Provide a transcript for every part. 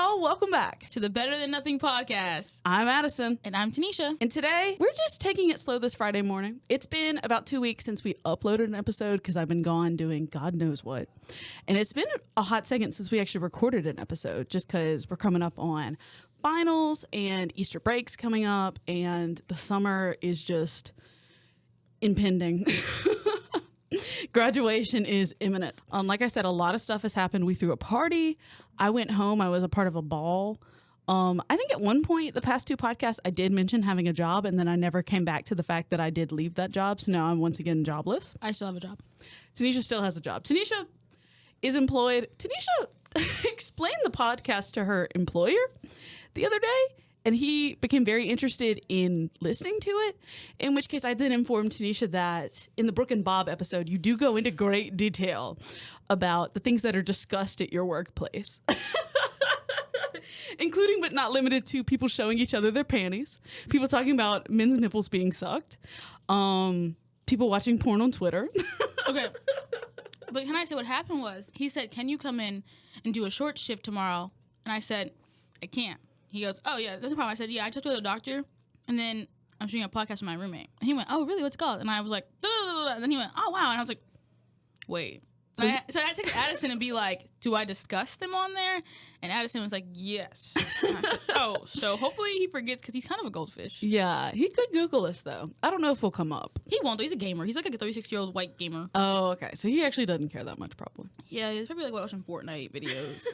y'all. Welcome back to the Better Than Nothing podcast. I'm Addison. And I'm Tanesha. And today, we're just taking it slow this Friday morning. It's been about 2 weeks since we uploaded an episode because I've been gone doing God knows what. And it's been a hot second since we actually recorded an episode just because we're coming up on finals and Easter breaks coming up and the summer is just impending. Graduation is imminent. Like I said, a lot of stuff has happened. We threw a party. I went home. I was a part of a ball. I think at one point, the past 2 podcasts, I did mention having a job, and then I never came back to the fact that I did leave that job. So now I'm once again jobless. I still have a job. Tanesha still has a job. Tanesha is employed. Tanesha explained the podcast to her employer the other day, and he became very interested in listening to it, in which case I then informed Tanesha that in the Brooke and Bob episode, you do go into great detail about the things that are discussed at your workplace, including but not limited to people showing each other their panties, people talking about men's nipples being sucked, people watching porn on Twitter. Okay. But can I say what happened was, he said, can you come in and do a short shift tomorrow? And I said, I can't. He goes, oh, yeah, that's a problem. I said, yeah, I just went to the doctor, and then I'm shooting a podcast with my roommate. And he went, oh, really? What's it called? And I was like, da-da-da-da-da. And then he went, oh, wow. And I was like, wait. So I had to take Addison and be like, do I discuss them on there? And Addison was like, yes. And I said, oh, so hopefully he forgets because he's kind of a goldfish. Yeah, he could Google us, though. I don't know if he'll come up. He won't, though. He's a gamer. He's like a 36-year-old white gamer. Oh, okay. So he actually doesn't care that much, probably. Yeah, he's probably like watching Fortnite videos.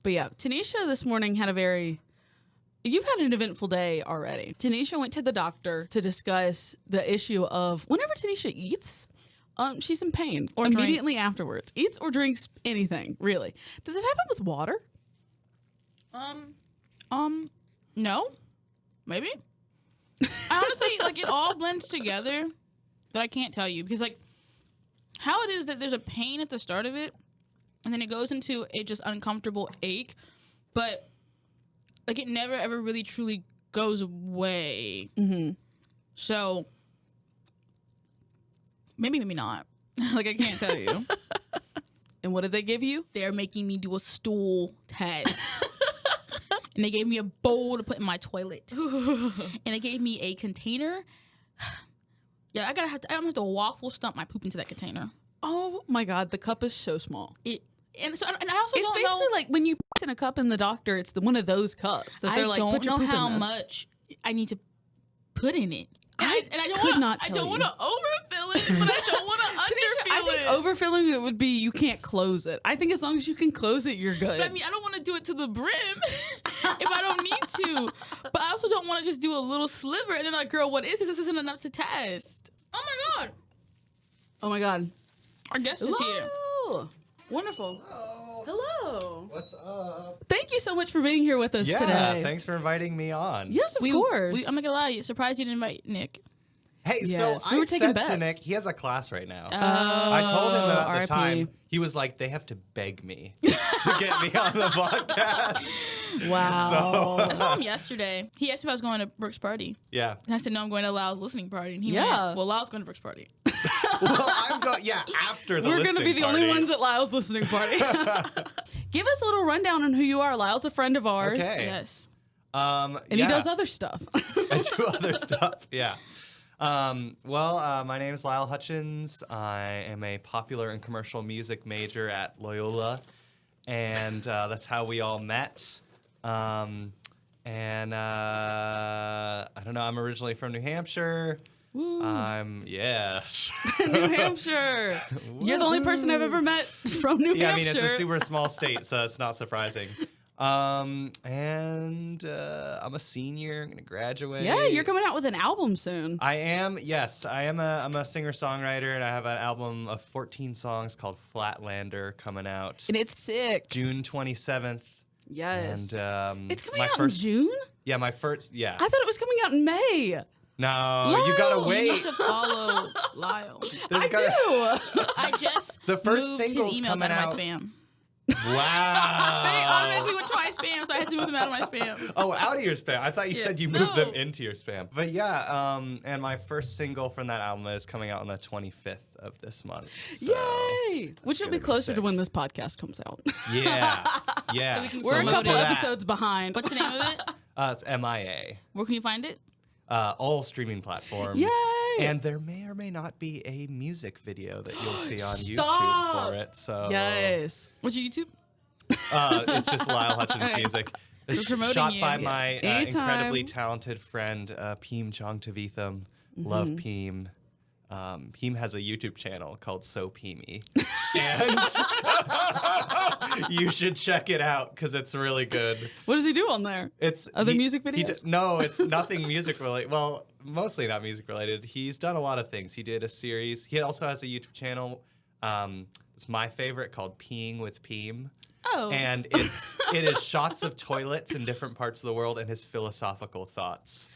But yeah, Tanesha this morning had you've had an eventful day already. Tanesha went to the doctor to discuss the issue of whenever Tanesha eats, she's in pain. Or immediately drinks. afterwards. Eats or drinks anything, really. Does it happen with water? No. Maybe. Honestly, like, it all blends together, but I can't tell you. Because, like, how it is that there's a pain at the start of it, and then it goes into a just uncomfortable ache, but, like, it never ever really truly goes away. Mm-hmm. So, maybe not. Like, I can't tell you. And what did they give you? They're making me do a stool test. And they gave me a bowl to put in my toilet. And they gave me a container. Yeah, I don't have to waffle stump my poop into that container. Oh my God, the cup is so small. And I also It's don't basically know, like when you piss in a cup in the doctor, it's one of those cups that they're like, put your I don't poop know how in this. much I need to put in it. I don't want to overfill it, but I don't want to underfill I think overfilling it would be you can't close it. I think as long as you can close it, you're good. But I mean, I don't want to do it to the brim if I don't need to. But I also don't want to just do a little sliver and then like, girl, what is this? This isn't enough to test. Oh my God. Oh my God. Our guest is here. Hello. Wonderful. Hello. What's up? Thank you so much for being here with us Yeah, today. thanks for inviting me on. Yes, of course. I'm not gonna lie, surprised you didn't invite Nick. Hey, Yes, so we I were taking said bets. to Nick, he has a class right now. Oh, I told him at the RIP. time, he was like, they have to beg me to get me on the podcast. Wow. I saw him yesterday. He asked me if I was going to Brooke's party. Yeah. And I said, no, I'm going to Lyle's listening party. And he Yeah. went, well, Lyle's going to Brooke's party. Well, I'm going, after the We're going to be the only party. ones at Lyle's listening party. Give us a little rundown on who you are. Lyle's a friend of ours. Okay. Yes. And he does other stuff. I do other stuff, yeah. My name is Lyle Hutchins. I am a popular and commercial music major at Loyola, and that's how we all met. I don't know, I'm originally from New Hampshire. Woo. New New Hampshire. You're the only person I've ever met from New Yeah, I mean, Hampshire. it's a super small state, so it's not surprising. I'm a senior. I'm gonna graduate. Yeah, you're coming out with an album soon. I am. Yes, I am. I'm a singer-songwriter, and I have an album of 14 songs called Flatlander coming out And it's sick. June 27th. Yes. And It's coming my out first, in June? Yeah, my first. Yeah. I thought it was coming out in May. No, you gotta Lyle, You wait. need to follow Lyle. There's I gotta- do. I just The first moved his single's emails coming out of out. my spam. Wow. They automatically went to my spam, so I had to move them out of my spam. Oh, out of your spam. I thought you said you moved them No. into your spam. But yeah, and my first single from that album is coming out on the 25th of this month. So Yay! Which will gonna be be closer sick. to when this podcast comes out. Yeah. Yeah. So we can We're a promote couple it. episodes behind. What's the name of it? It's MIA. Where can you find it? All streaming platforms. Yay! And there may or may not be a music video that you'll see on Stop! YouTube for it. So Yes. What's your YouTube? it's just Lyle Hutchins Okay. Music. We're It's promoting shot you. by Yeah. my Anytime. incredibly talented friend, Peem Chongtavitham. Love Peem. Peem has a YouTube channel called So Peemy. And you should check it out because it's really good. What does he do on there? It's Other music videos? No, it's nothing music related. Well, mostly not music related. He's done a lot of things. He did a series. He also has a YouTube channel. It's my favorite called Peeing with Peem. Oh. And it is shots of toilets in different parts of the world and his philosophical thoughts.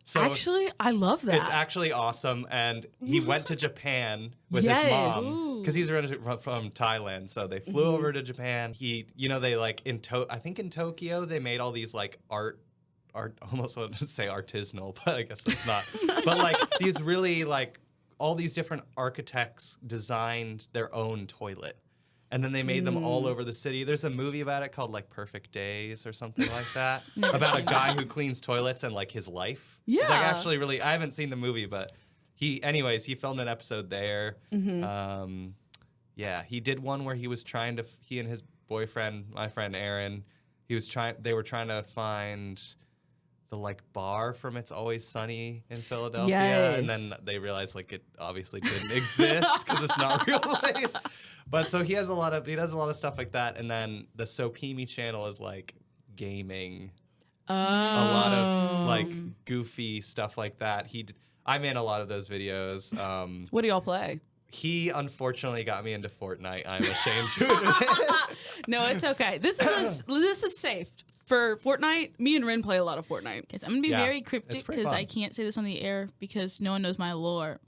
So Actually, I love that. it's actually awesome. And he went to Japan with his Yes. mom because he's originally from Thailand. So they flew over to Japan. They like I think in Tokyo, they made all these like art, I almost wanted to say artisanal, but I guess that's not. But like these really like all these different architects designed their own toilet. And then they made them all over the city. There's a movie about it called like Perfect Days or something like that. About a guy who cleans toilets and like his life. It's like Yeah. actually really, I haven't seen the movie, but he filmed an episode there. Yeah, he did one where he was trying to, he and his boyfriend, my friend Aaron, they were trying to find the like bar from It's Always Sunny in Philadelphia. Yes. And then they realized like it obviously didn't exist because it's not a real place. But so he does a lot of stuff like that. And then the Sopimi channel is like gaming, a lot of like goofy stuff like that. I'm in a lot of those videos. What do y'all play? He unfortunately got me into Fortnite. I'm ashamed to admit. No, it's okay. This is safe. For Fortnite, me and Rin play a lot of Fortnite. Okay, so I'm gonna be Yeah, very it's cryptic pretty because fun. I can't say this on the air because no one knows my lore.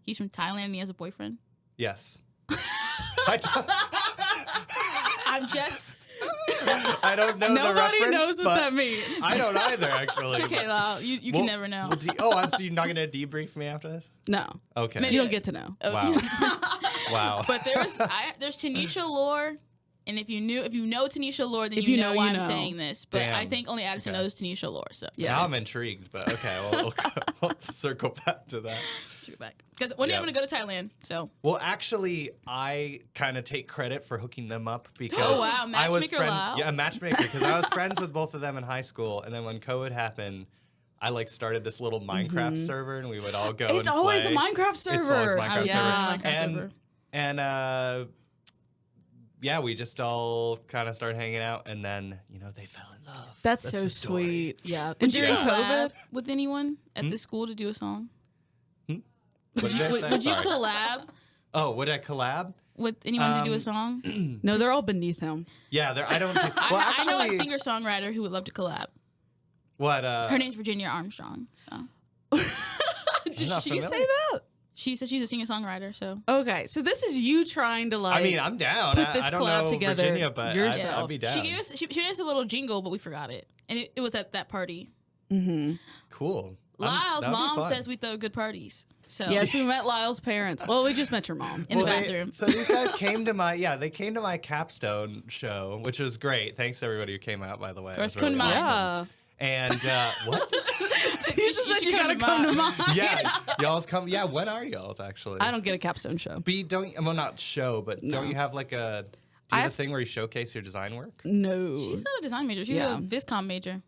He's from Thailand and he has a boyfriend. Yes. I'm just. I don't know the Nobody reference, knows what but that means. I don't either, actually. It's okay, Lyle. You can never know. So you're not going to debrief me after this? No. Okay. Maybe- You don't get to know. Wow. Wow. But there's Tanesha lore, and if you know Tanesha lore, then If you you know know, why you I'm know. saying this. But I Damn. think only Addison Okay. knows Tanesha lore. So Yeah. Now I'm intrigued, but okay, we'll circle back to that. shoot back because one day I'm Yep. gonna go to Thailand. So Well, actually, I kind of take credit for hooking them up because Oh, wow, I was matchmaker Lyle. Yeah, a matchmaker because I was friends with both of them in high school, and then when COVID happened, I like started this little Minecraft server, and we would all go. It's and always play. a Minecraft It's always server. a Minecraft I was server. on a Minecraft and server. and yeah, we just all kind of started hanging out, and then they fell in love. That's the so story. sweet. Yeah. Would And you during Yeah. COVID, collab with anyone at the school to do a song? What did I say? Would you Sorry. collab Oh, would I collab? with anyone to do a song? no, they're all beneath him. Yeah, I don't. Well, I know a actually, singer songwriter who would love to collab. what? Her name's Virginia Armstrong. So Did not she familiar. say that? she says she's a singer songwriter. So Okay, so this is you trying to like. I mean, I'm down. put this I don't collab know together Virginia, but yourself. I'd be down. she gave us she made us a little jingle, but we forgot it, and it was at that party. Cool. Lyle's that'd be mom fun. says we throw good parties. So Yes, we met Lyle's parents. Well, we just met your mom. in the Well, bathroom. so these guys came to my capstone show, which was great. Thanks to everybody who came out, by the way. Of course, come to mine. Yeah. And what? You just said should you gotta come to mine. Yeah, y'all's come. Yeah, when are y'all's actually? I don't get a capstone show. But well, not show, but No. don't you have like a? Do you have a thing where you showcase your design work? No. She's not a design major. She's Yeah. a viscom major.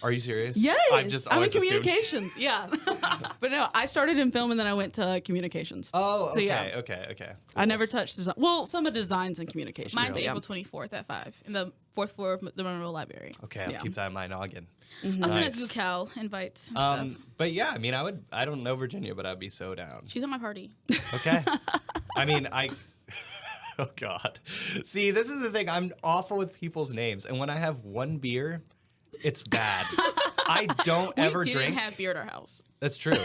Are you serious? Yes, I just I'm in always assumed- communications. Yeah, but no, I started in film and then I went to communications. Oh, So, okay, yeah. okay. I never touched design. Well, some of designs and communications. Mine's yeah. April 24th at 5 in the 4th floor of the Monroe Library. Okay, I'll Yeah. keep that in my noggin. I'll send it Nice. to Cal invites and stuff. But yeah, I mean, I don't know Virginia, but I'd be so down. She's at my party. Okay. I mean, oh God. See, this is the thing. I'm awful with people's names, and when I have one beer, it's bad. I don't ever we didn't drink. have beer at our house. That's true.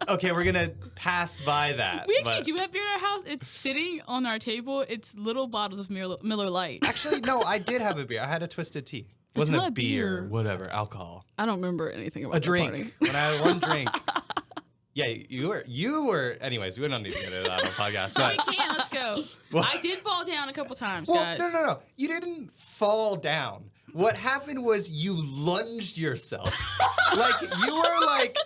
Okay, we're gonna pass by that. We actually but- do have beer at our house. It's sitting on our table. It's little bottles of Miller Lite. Actually, no, I did have a beer. I had a twisted tea. It wasn't not a a beer. beer. Whatever, alcohol. I don't remember anything about A the drink. party. When I had one drink. Yeah, you were. Anyways, we don't need to get into that on the podcast. No, we But, can't. Let's go. Well- I did fall down a couple times, well, guys. no. You didn't fall down. What happened was you lunged yourself. Like you were like.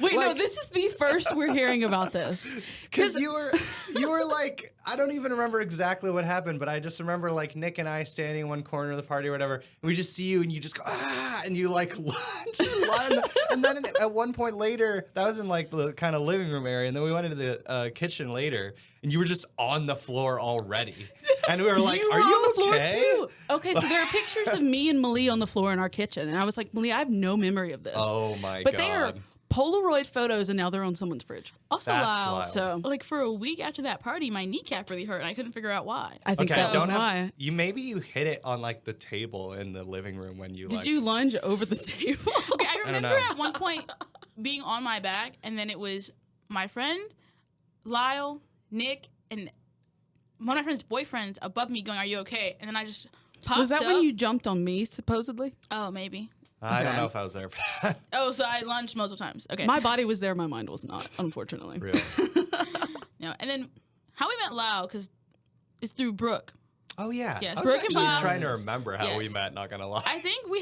Wait, no, like- this is the first we're hearing about this. Because you were like, I don't even remember exactly what happened, but I just remember like Nick and I standing in one corner of the party or whatever, and we just see you and you just go, ah, and you like lunge, and then at one point later, that was in like the kind of living room area, and then we went into the kitchen later, and you were just on the floor already, and we were like, You are were you on the floor okay? too. Okay, so there are pictures of me and Malie on the floor in our kitchen, and I was like, Malie, I have no memory of this. Oh my but god. they are Polaroid photos, and now they're on someone's fridge. Also, That's Lyle, wild. So like for a week after that party, my kneecap really hurt, and I couldn't figure out why. I think Okay, that was don't have why. maybe you hit it on like the table in the living room when you Did like you lunge over the table? Okay, I don't remember know. at one point being on my back, and then it was my friend, Lyle, Nick, and one of my friend's boyfriends above me going, "Are you okay?" And then I just popped Was that up. when you jumped on me, supposedly? Oh, maybe. I don't Okay. know if I was there for that. Oh, so I lunged multiple times. Okay. My body was there, my mind was not, unfortunately. Really? No, and then how we met Lyle, because it's through Brooke. Oh yeah. Yes, I was Brooke and actually Bob. trying to remember how we Yes. met, not gonna lie. I think we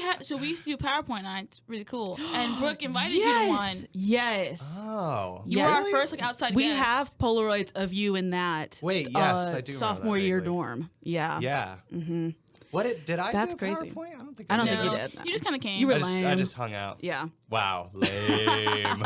used to do PowerPoint nights, really cool. And Brooke invited you to one. Yes. Oh. You Yes. were our really? first outside We guest. have Polaroids of you in that. Wait, yes, I do remember sophomore that year vaguely. dorm. Yeah. Yeah. Mm-hmm. What did I That's do a crazy. PowerPoint? I don't think I don't did. think you No, did, no. You just kind of came. You were I lame. just hung out. Yeah. Wow, lame.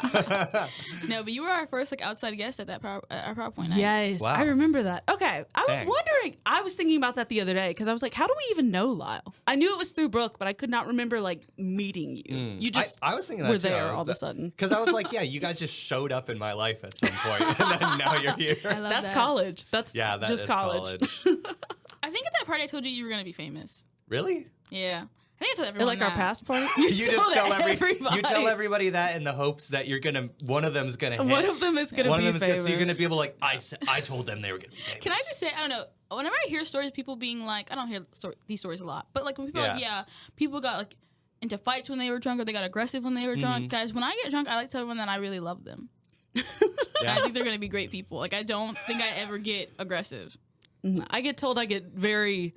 No, but you were our first outside guest at that our PowerPoint night. Yes, Wow. I remember that. Okay, I was Dang. wondering. I was thinking about that the other day because I was like, how do we even know Lyle? I knew it was through Brooke, but I could not remember like meeting you. You just I was thinking were that too. there all of a sudden. Because I was like, yeah, you guys just showed up in my life at some point, and then now you're here. I love That's that. college. That's Yeah, that just is college. I think at that party I told you were going to be famous. Really? Yeah. I think I told Or everyone like our that. past party. You just told tell everybody. you tell everybody that in the hopes that you're gonna one of them's gonna hit. One of them is gonna One be of them is famous. gonna, so you're gonna be able to like I told them they were gonna be famous. Can I just say, I don't know, whenever I hear stories, people being like, I don't hear these stories a lot, but like when people are like, Yeah. people got like into fights when they were drunk or they got aggressive when they were Mm-hmm. drunk. Guys, when I get drunk, I like to tell everyone that I really love them. Yeah. I think they're going to be great people. Like, I don't think I ever get aggressive. I get told I get very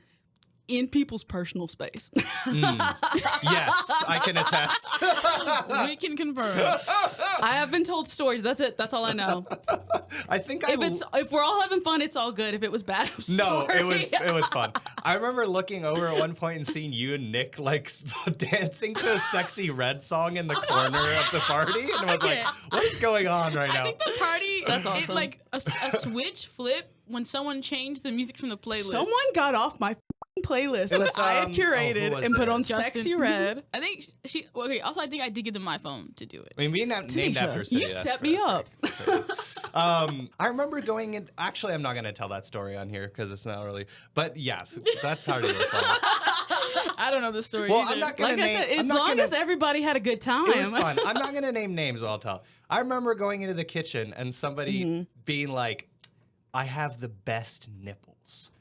in people's personal space. Yes, I can attest. We can confirm. I have been told stories. That's it. That's all I know. I think If we're all having fun, it's all good. If it was bad, I'm No, sorry. it was fun. I remember looking over at one point and seeing you and Nick like dancing to a Sexy Red song in the corner of the party, and I was like, Okay. "What is going on right I now?" think the party, That's awesome. it, like a switch flip when someone changed the music from the playlist. Someone got off my playlist It was, that I had who curated was and put it? on Justin. Sexy Red. I think she. Okay. Also, I think I did give them my phone to do it. I mean, being named Tanesha, after a city, you that's set pretty- me up. that's pretty cool. I remember going in. Actually, I'm not going to tell that story on here because it's not really. But yes, that party was fun. I don't know the story. Well, either. I'm not going Like to I name. said, as I'm not long gonna, as everybody had a good time. it was fun. I'm not going to name names, but I'll tell. I remember going into the kitchen and somebody being like, "I have the best nipples."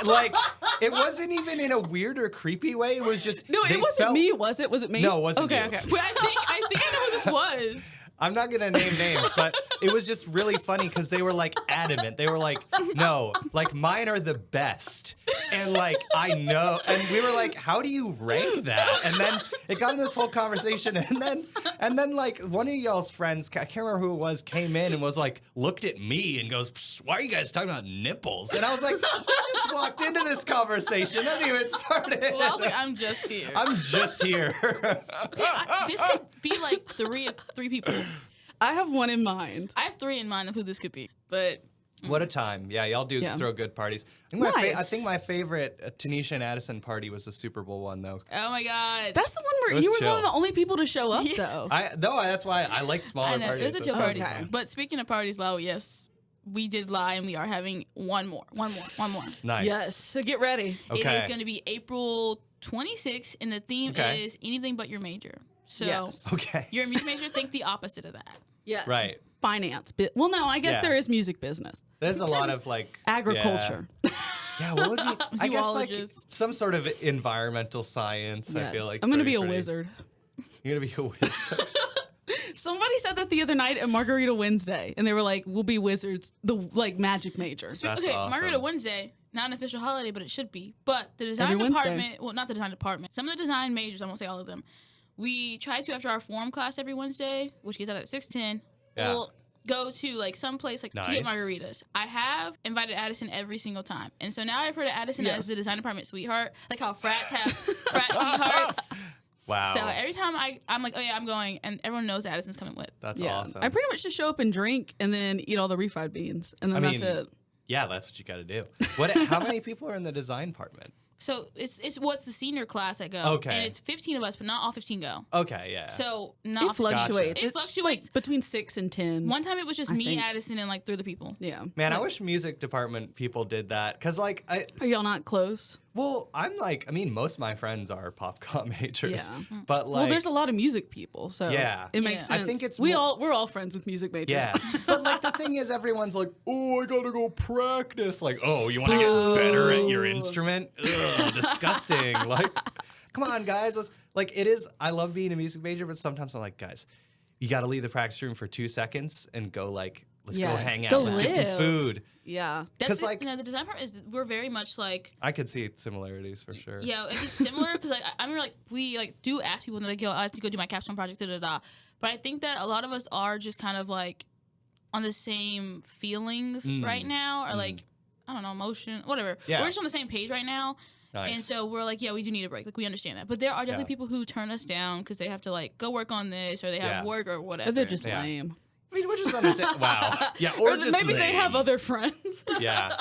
Like, it wasn't even in a weird or creepy way. It was just No, they it wasn't felt- me, was it? Was it me? No, it wasn't okay, you. Okay, Wait, I think I know who this was. I'm not gonna name names, but it was just really funny because they were like adamant. They were like, "No, like mine are the best," and like I know. And we were like, "How do you rank that?" And then it got in this whole conversation, and then like one of y'all's friends, I can't remember who it was, came in and was like, looked at me and goes, "Psst, "Why are you guys talking about nipples?" And I was like, "I just walked into this conversation. I didn't even started." Well, I was like, I'm just here. I'm just here. This could be like three people. I have one in mind. I have three in mind of who this could be, but What a time. Yeah, y'all do Yeah. throw good parties. Nice. I think my favorite Tanesha and Addison party was the Super Bowl one, though. oh my god, That's the one It where was you were chill. one of the only people to show up, Yeah. though. That's why I like smaller I know parties. it was a chill That's party. Okay. But speaking of parties, Lyle, yes, we did lie, and we are having one more. Nice. Yes, so get ready. Okay. It is going to be April 26, and the theme Okay. is anything but your major. So Yes. Okay. you're a music major, think the opposite of that. Yes. Right. Finance. Well, no, I guess Yeah. there is music business. There's a lot of like Agriculture. Yeah, what would be? I guess like Zoologist. some sort of environmental science. I Yes. feel like I'm going to pretty- be a pretty- wizard. You're gonna be a wizard. Somebody said that the other night at Margarita Wednesday, and they were like, "We'll be wizards, the like magic major." That's okay, awesome. Margarita Wednesday, not an official holiday, but it should be. But the design Every Wednesday. department, well, not the design department, some of the design majors, I won't say all of them, we try to, after our forum class every Wednesday, which gets out at 6:10, Yeah. we'll go to like some place like to get Nice. margaritas. I have invited Addison every single time. And so now I've heard of Addison Yeah. as the design department sweetheart, like how frats have frat sweethearts. Wow. So every time I'm like, oh yeah, I'm going, and everyone knows Addison's coming with. That's Yeah. awesome. I pretty much just show up and drink, and then eat all the refried beans, and then I that's mean, it. Yeah, that's what you got to do. What? How many people are in the design department? So it's what's the senior class that go. Okay. And it's 15 of us, but not all 15 go. Okay, yeah. So It not fluctuates. It It's fluctuates. like between 6 and 10. One time it was just I me, think. Addison, and like 3 other people. Yeah. Man, I wish music department people did that because, like, Are y'all not close? I'm like, I mean, most of my friends are pop com majors, Yeah. but like, Well, there's a lot of music people, so Yeah. it makes Yeah. sense. I think it's we're more- all friends with music majors. yeah. But like, the thing is, everyone's like, oh, I gotta go practice. Like, oh, you want to get better at your instrument? Ugh, disgusting. Like, come on, guys. Let's like, it is. I love being a music major, but sometimes I'm like, guys, you got to leave the practice room for 2 seconds and go like, let's go Yeah. hang out. Go Let's get some live. food. Yeah. That's 'Cause, it, like- the design part is we're very much like I could see similarities for sure. yeah, it's similar because like I remember like we like do ask people and they're like, yo, I have to go do my capstone project, da da da. But I think that a lot of us are just kind of like on the same feelings right now, or like I don't know, emotion, whatever. Yeah. We're just on the same page right now. Nice. And so we're like, yeah, we do need a break. Like, we understand that. But there are definitely Yeah. people who turn us down because they have to, like, go work on this or they have Yeah. work or whatever. Or they're just Yeah. lame. I mean, which is understand. Wow. Yeah. Or Or just maybe they have lame. other friends. Yeah.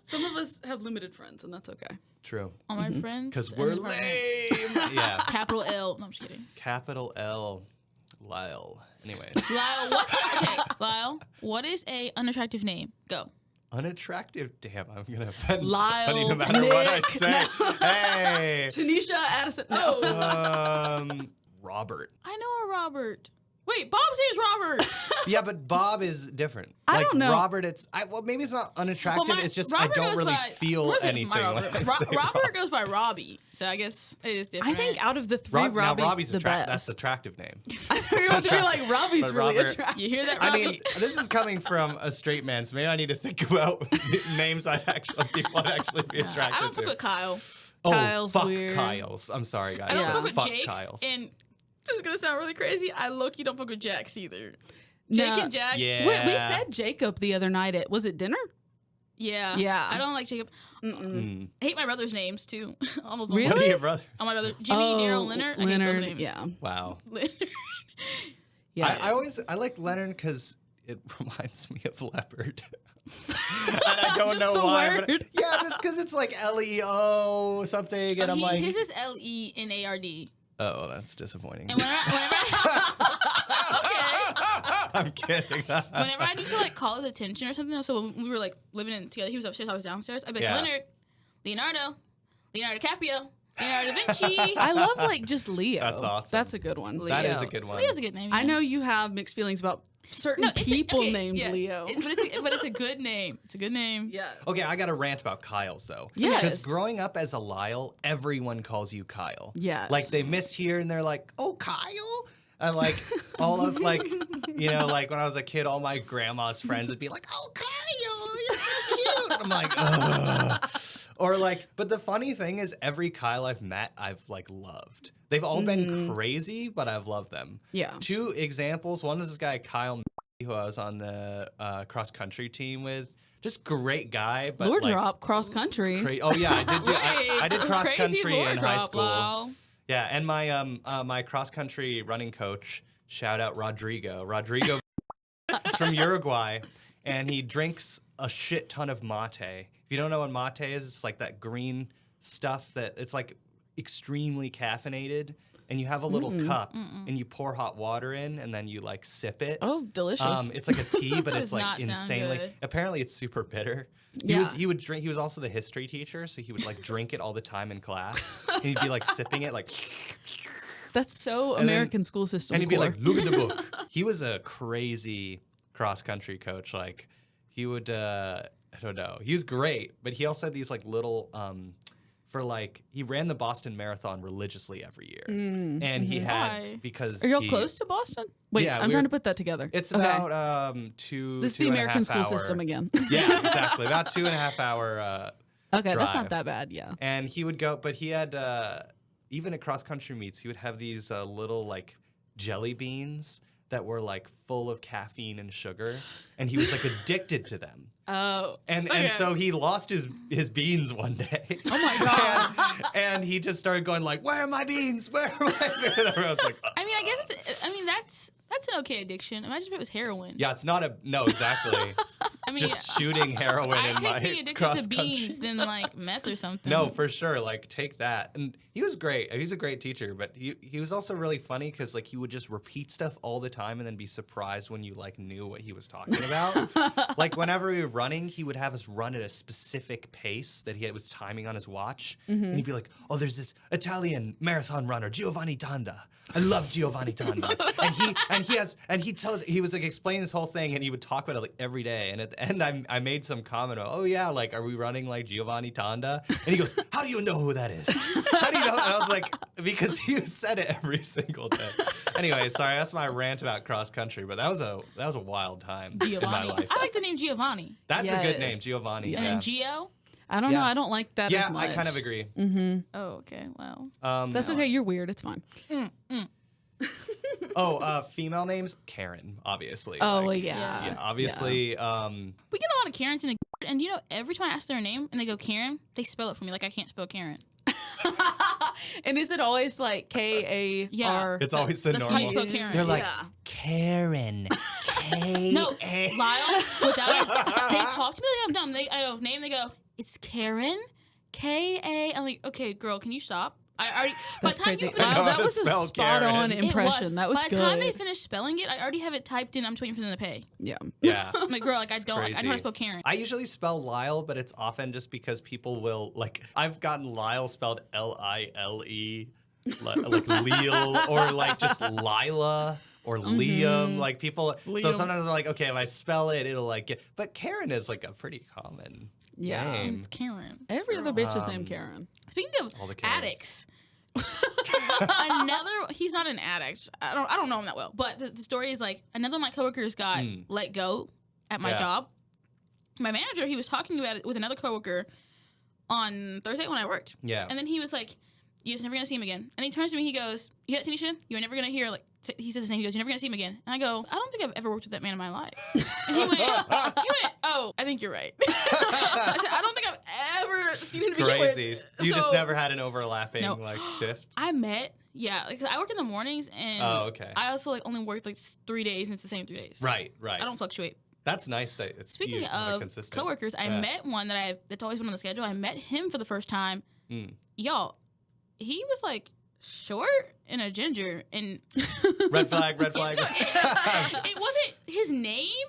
Some of us have limited friends, and that's okay. True. All my friends. Because we're and- lame. Yeah. Capital L. No, I'm just kidding. Capital L. Lyle. Anyways. Lyle, Lyle, what is a unattractive name? Go. Unattractive. Damn, I'm gonna offend Lyle, somebody no matter what I Nick. say. Hey. Tanesha, Addison. No. Robert. I know a Robert. Wait, Bob's name is Robert. Yeah, but Bob is different. I like don't know. Robert, well, maybe it's not unattractive. Well, it's just Robert I don't goes really by- feel what is it? anything My when Robert. I say Robert goes by Robbie, so I guess it is different. I think out of the three, Now Robbie's Robbie's the best. that's the attractive name. I thought you were gonna be like, Robbie's But really Robert- attractive. You hear that, I Robbie? mean, this is coming from a straight man, so maybe I need to think about names I actually people I'd actually be attracted I don't fuck to. with Kyle. Oh, Kyle's fuck weird. Kyles. I'm sorry, guys. I don't Yeah. fuck with Fuck Jake's. Kyles. And this is gonna sound really crazy. I low-key don't fuck with Jack's either. Jake No. and Jack. Yeah. We said Jacob the other night was it dinner? Yeah. Yeah. I don't like Jacob. Mm. I hate my brother's names too. All of them. Really? What are your brother? Oh, my brother. Jimmy, Daryl, Leonard. I hate those names. Yeah. Wow. Leonard. Yeah. I like Leonard because it reminds me of leopard. And I don't Just know the why. But word. yeah, just because it's like Leo something, and I'm like, his is Lenard. oh, that's disappointing. And I'm kidding. whenever I need to like call his attention or something, so when we were like living in together, he was upstairs, I was downstairs. I'd be like, Yeah. Leonardo DiCaprio, Leonardo da Vinci. I love like just Leo. That's awesome. That's a good one. That is Leo. a good one. Leo's a good name. I yeah. know you have mixed feelings about certain No, it's people okay, named yes. Leo. But it's a good name. It's a good name. Yeah. Okay, I got a rant about Kyle's though. Yes. Because growing up as a Lyle, everyone calls you Kyle. Yes. Like they miss here and they're like, oh, Kyle? And like all of like, you know, like when I was a kid, all my grandma's friends would be like, oh, Kyle, you're so cute. And I'm like, ugh. Or like, but the funny thing is every Kyle I've met, I've like loved. They've all been crazy, but I've loved them. Yeah. 2 examples. One is this guy, Kyle, who I was on the cross country team with. Just great guy. But Lure like, drop cross country. Oh yeah, I did. I did cross Crazy country lore in high drop, school. Lyle. Yeah, and my my cross country running coach, shout out Rodrigo. Rodrigo is from Uruguay, and he drinks a shit ton of mate. If you don't know what mate is, it's like that green stuff that it's like extremely caffeinated. And you have a little cup, and you pour hot water in, and then you like sip it. Oh, delicious. It's like a tea, but Does it's like not sound insanely. good. Apparently, it's super bitter. He would drink. He was also the history teacher, so he would like drink it all the time in class. And he'd be like sipping it like. That's so And American school system. And he'd be core. like, "Look at the book." He was a crazy cross country coach. Like he would, I don't know. He was great, but he also had these like little. He ran the Boston Marathon religiously every year, and he had Why? because Are y'all close to Boston? Wait, Yeah, I'm trying to put that together. It's Okay. about two. This is 2.5 the American school hour- system again. Yeah, exactly. About 2.5 hour. Okay, that's drive. not that bad. Yeah. And he would go, but he had even at cross country meets, he would have these little like jelly beans that were like full of caffeine and sugar, and he was like addicted to them. Oh. And okay. so he lost his beans one day. Oh my god. and he just started going like, "Where are my beans? Where are my beans?" And everyone's like, I mean, I guess that's an okay addiction. Imagine if it was heroin. "Yeah, it's not exactly." I mean, Just shooting heroin I in take my being addicted cross to country. beans than like meth or something. No, for sure. Like, take that. And he was great. He was a great teacher, but he was also really funny because like he would just repeat stuff all the time and then be surprised when you like knew what he was talking about. Like whenever we were running, he would have us run at a specific pace that was timing on his watch, and he'd be like, "Oh, there's this Italian marathon runner, Giovanni Tanda. I love Giovanni Tanda." He was like explaining this whole thing, and he would talk about it like every day. And at the end, I made some comment about, "Oh yeah, like are we running like Giovanni Tanda?" And he goes, "How do you know who that is? How do you know?" And I was like, "Because he said it every single day." Anyway, sorry, that's my rant about cross country, but that was a wild time in my Giovanni. life. I like the name Giovanni. That's a good Yes. name, Giovanni. And Yeah, then Gio. I don't Yeah. know. I don't like that yeah, as much. I kind of agree. Oh, okay. Well. That's okay. You're weird. It's fine. Female names, Karen, obviously. Oh, like, yeah. Yeah, obviously. We get a lot of Karens in the and you know every time I ask their name and they go Karen, they spell it for me like I can't spell Karen. And is it always like K-A-R? Yeah. It's always the That's normal. how you spell Karen. They're like, Yeah. Karen. K. No, Lyle. Without they talk to me like I'm dumb. I go name. They go it's Karen. K-A. I'm like, okay, girl, can you stop? I already. By the That's time crazy. you finish, I know Wow, how that to was a spell spot-on Karen. impression. That was by good. the time they finish spelling it, I already have it typed in. I'm just waiting for them to pay. Yeah. Yeah. I'm like, girl, like I don't. Like, I know how to crazy. spell Karen. I usually spell Lyle, but it's often just because people will like. I've gotten Lyle spelled L-I-L-E, like Leal, or like just Lila or Liam. Like people. So Liam. sometimes I'm like, okay, if I spell it, it'll like get. But Karen is like a pretty common Yeah. name. It's Karen. Every other bitch is named Karen. Speaking of All the Karens. addicts, he's not an addict. I don't know him that well, but the story is like another of my coworkers got let go at my Yeah. job. My manager, he was talking about it with another coworker on Thursday when I worked. Yeah. And then he was like, "You're just never gonna see him again." And he turns to me, he goes, "You hear that, Tanesha? You're never gonna hear he says his name. He goes, "You're never gonna see him again." And I go, "I don't think I've ever worked with that man in my life." And he went, "Oh, I think you're right." I said, "I don't think I've ever seen him to begin with." Crazy. You just So, never had an overlapping No. like shift. I met, like, 'cause I work in the mornings, and Oh, okay. I also like only work like 3 days, and it's the same 3 days. Right. I don't fluctuate. That's nice that it's Speaking you have a of consistent. coworkers, I Yeah. met one that's always been on the schedule. I met him for the first time. Y'all, he was like short and a ginger, and Red flag. Red flag. it wasn't his name.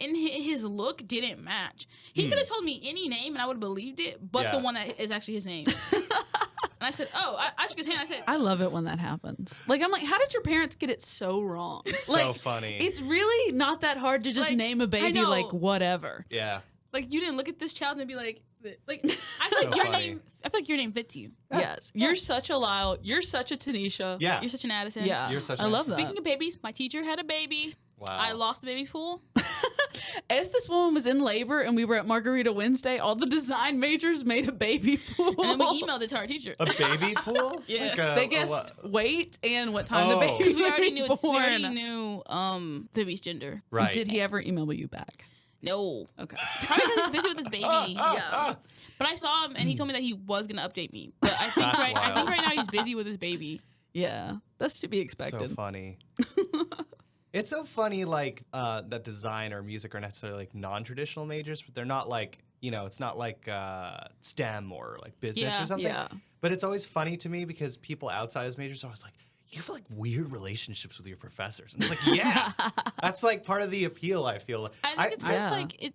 And his look didn't match. He could have told me any name and I would have believed it, but the Yeah. one that is actually his name. And I said, "Oh," I shook his hand. I said, I love it when that happens. Like, I'm like, how did your parents get it so wrong? So Like, funny. It's really not that hard to just Like, name a I baby know. like whatever. Yeah. "Like you didn't look at this child and be like." I feel So like your funny. name. I feel like your name fits you. Yes. You're such a Lyle. You're such a Tanesha. Yeah. You're such an Addison. Yeah. You're such I a- love that. Speaking of babies, my teacher had a baby. Wow. I lost the baby pool. As this woman was in labor and we were at Margarita Wednesday, all the design majors made a baby pool. And then we emailed it to our teacher. A baby pool? Yeah. Like a- They a guessed what? weight and what time the Oh. baby Because we would already be knew we already born. knew the baby's gender. Right. Did he ever email you back? No. Okay. Probably because he's busy with his baby. Yeah. But I saw him and he told me that he was gonna update me. But I think That's I think wild. right now he's busy with his baby. Yeah. That's to be expected. So funny. It's so funny, like, that design or music are necessarily, like, non-traditional majors, but they're not, like, it's not like STEM or, like, business Yeah. or something. Yeah. But it's always funny to me because people outside as majors are always like, you have, like, weird relationships with your professors. And it's like, yeah. That's, like, part of the appeal, I feel. I think it's 'cause Yeah. like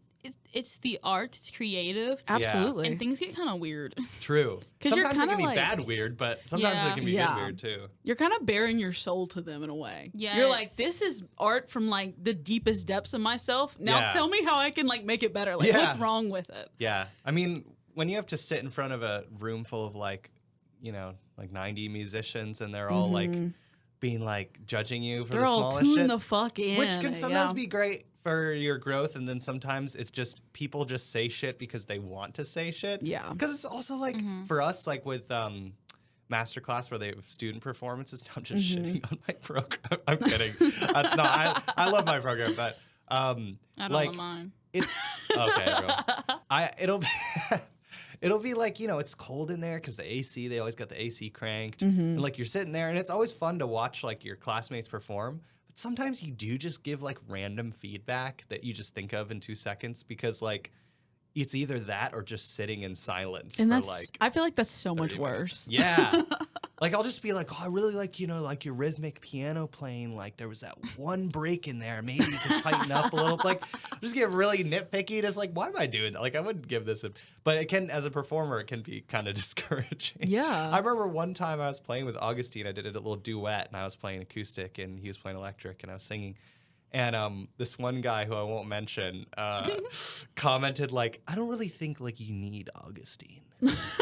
it's the art, it's creative. Absolutely. And things get kind of weird. True. 'Cause you're Sometimes it can be kinda bad weird, but sometimes Yeah. it can be Yeah. good weird too. You're kind of bearing your soul to them in a way. You're like, Yes. this is art from like the deepest depths of myself. Now Yeah. tell me how I can like make it better. Like, Yeah. what's wrong with it? Yeah. I mean, when you have to sit in front of a room full of like 90 musicians and they're all like being like judging you for They're the all smallest tuned shit, the fuck in. which can sometimes yeah. be great for your growth, and then sometimes it's just people just say shit because they want to say shit. Yeah. Because it's also like for us, like with masterclass where they have student performances. I'm just shitting on my program. I'm kidding. That's not. I love my program, but I don't like know mine. it's okay, bro. It'll be like, it's cold in there because the AC, they always got the AC cranked. And like you're sitting there and it's always fun to watch like your classmates perform. But sometimes you do just give like random feedback that you just think of in 2 seconds because like it's either that or just sitting in silence And for that's, like I feel like that's so much 30 worse. Yeah. Like I'll just be like, oh, I really like, like your rhythmic piano playing. Like there was that one break in there. Maybe you could tighten up a little. Like just get really nitpicky. Just like, why am I doing that? Like I wouldn't give this but it can, as a performer, it can be kind of discouraging. Yeah. I remember one time I was playing with Augustine. I did a little duet and I was playing acoustic and he was playing electric and I was singing. And this one guy who I won't mention commented like, I don't really think like you need Augustine.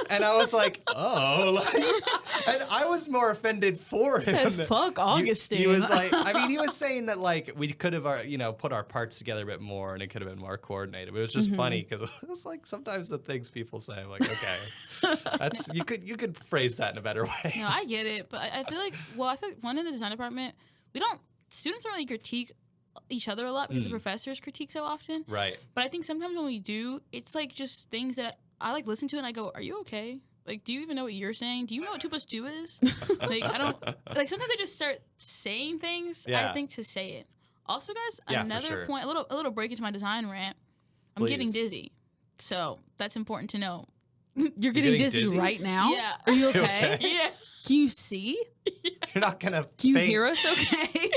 And I was like, oh. And I was more offended for him. Said, fuck Augustine. He was like, I mean, he was saying that like we could have, put our parts together a bit more and it could have been more coordinated. But it was just funny because it was like sometimes the things people say, I'm like, okay, that's you could phrase that in a better way. No, I get it, but I feel like one in the design department, students don't really critique each other a lot because the professors critique so often. Right. But I think sometimes when we do, it's like just things that I like listen to and I go, are you okay? Like, do you even know what you're saying? Do you know what 2 + 2 is? Like, I don't, like sometimes I just start saying things, Yeah. I think, to say it. Also, guys, Yeah, for another sure. point, a little break into my design rant. I'm Please. getting dizzy. So that's important to know. You're getting dizzy right now? Yeah. Are you You okay? okay? Yeah. Can you see? You're not going to Can you hear us okay?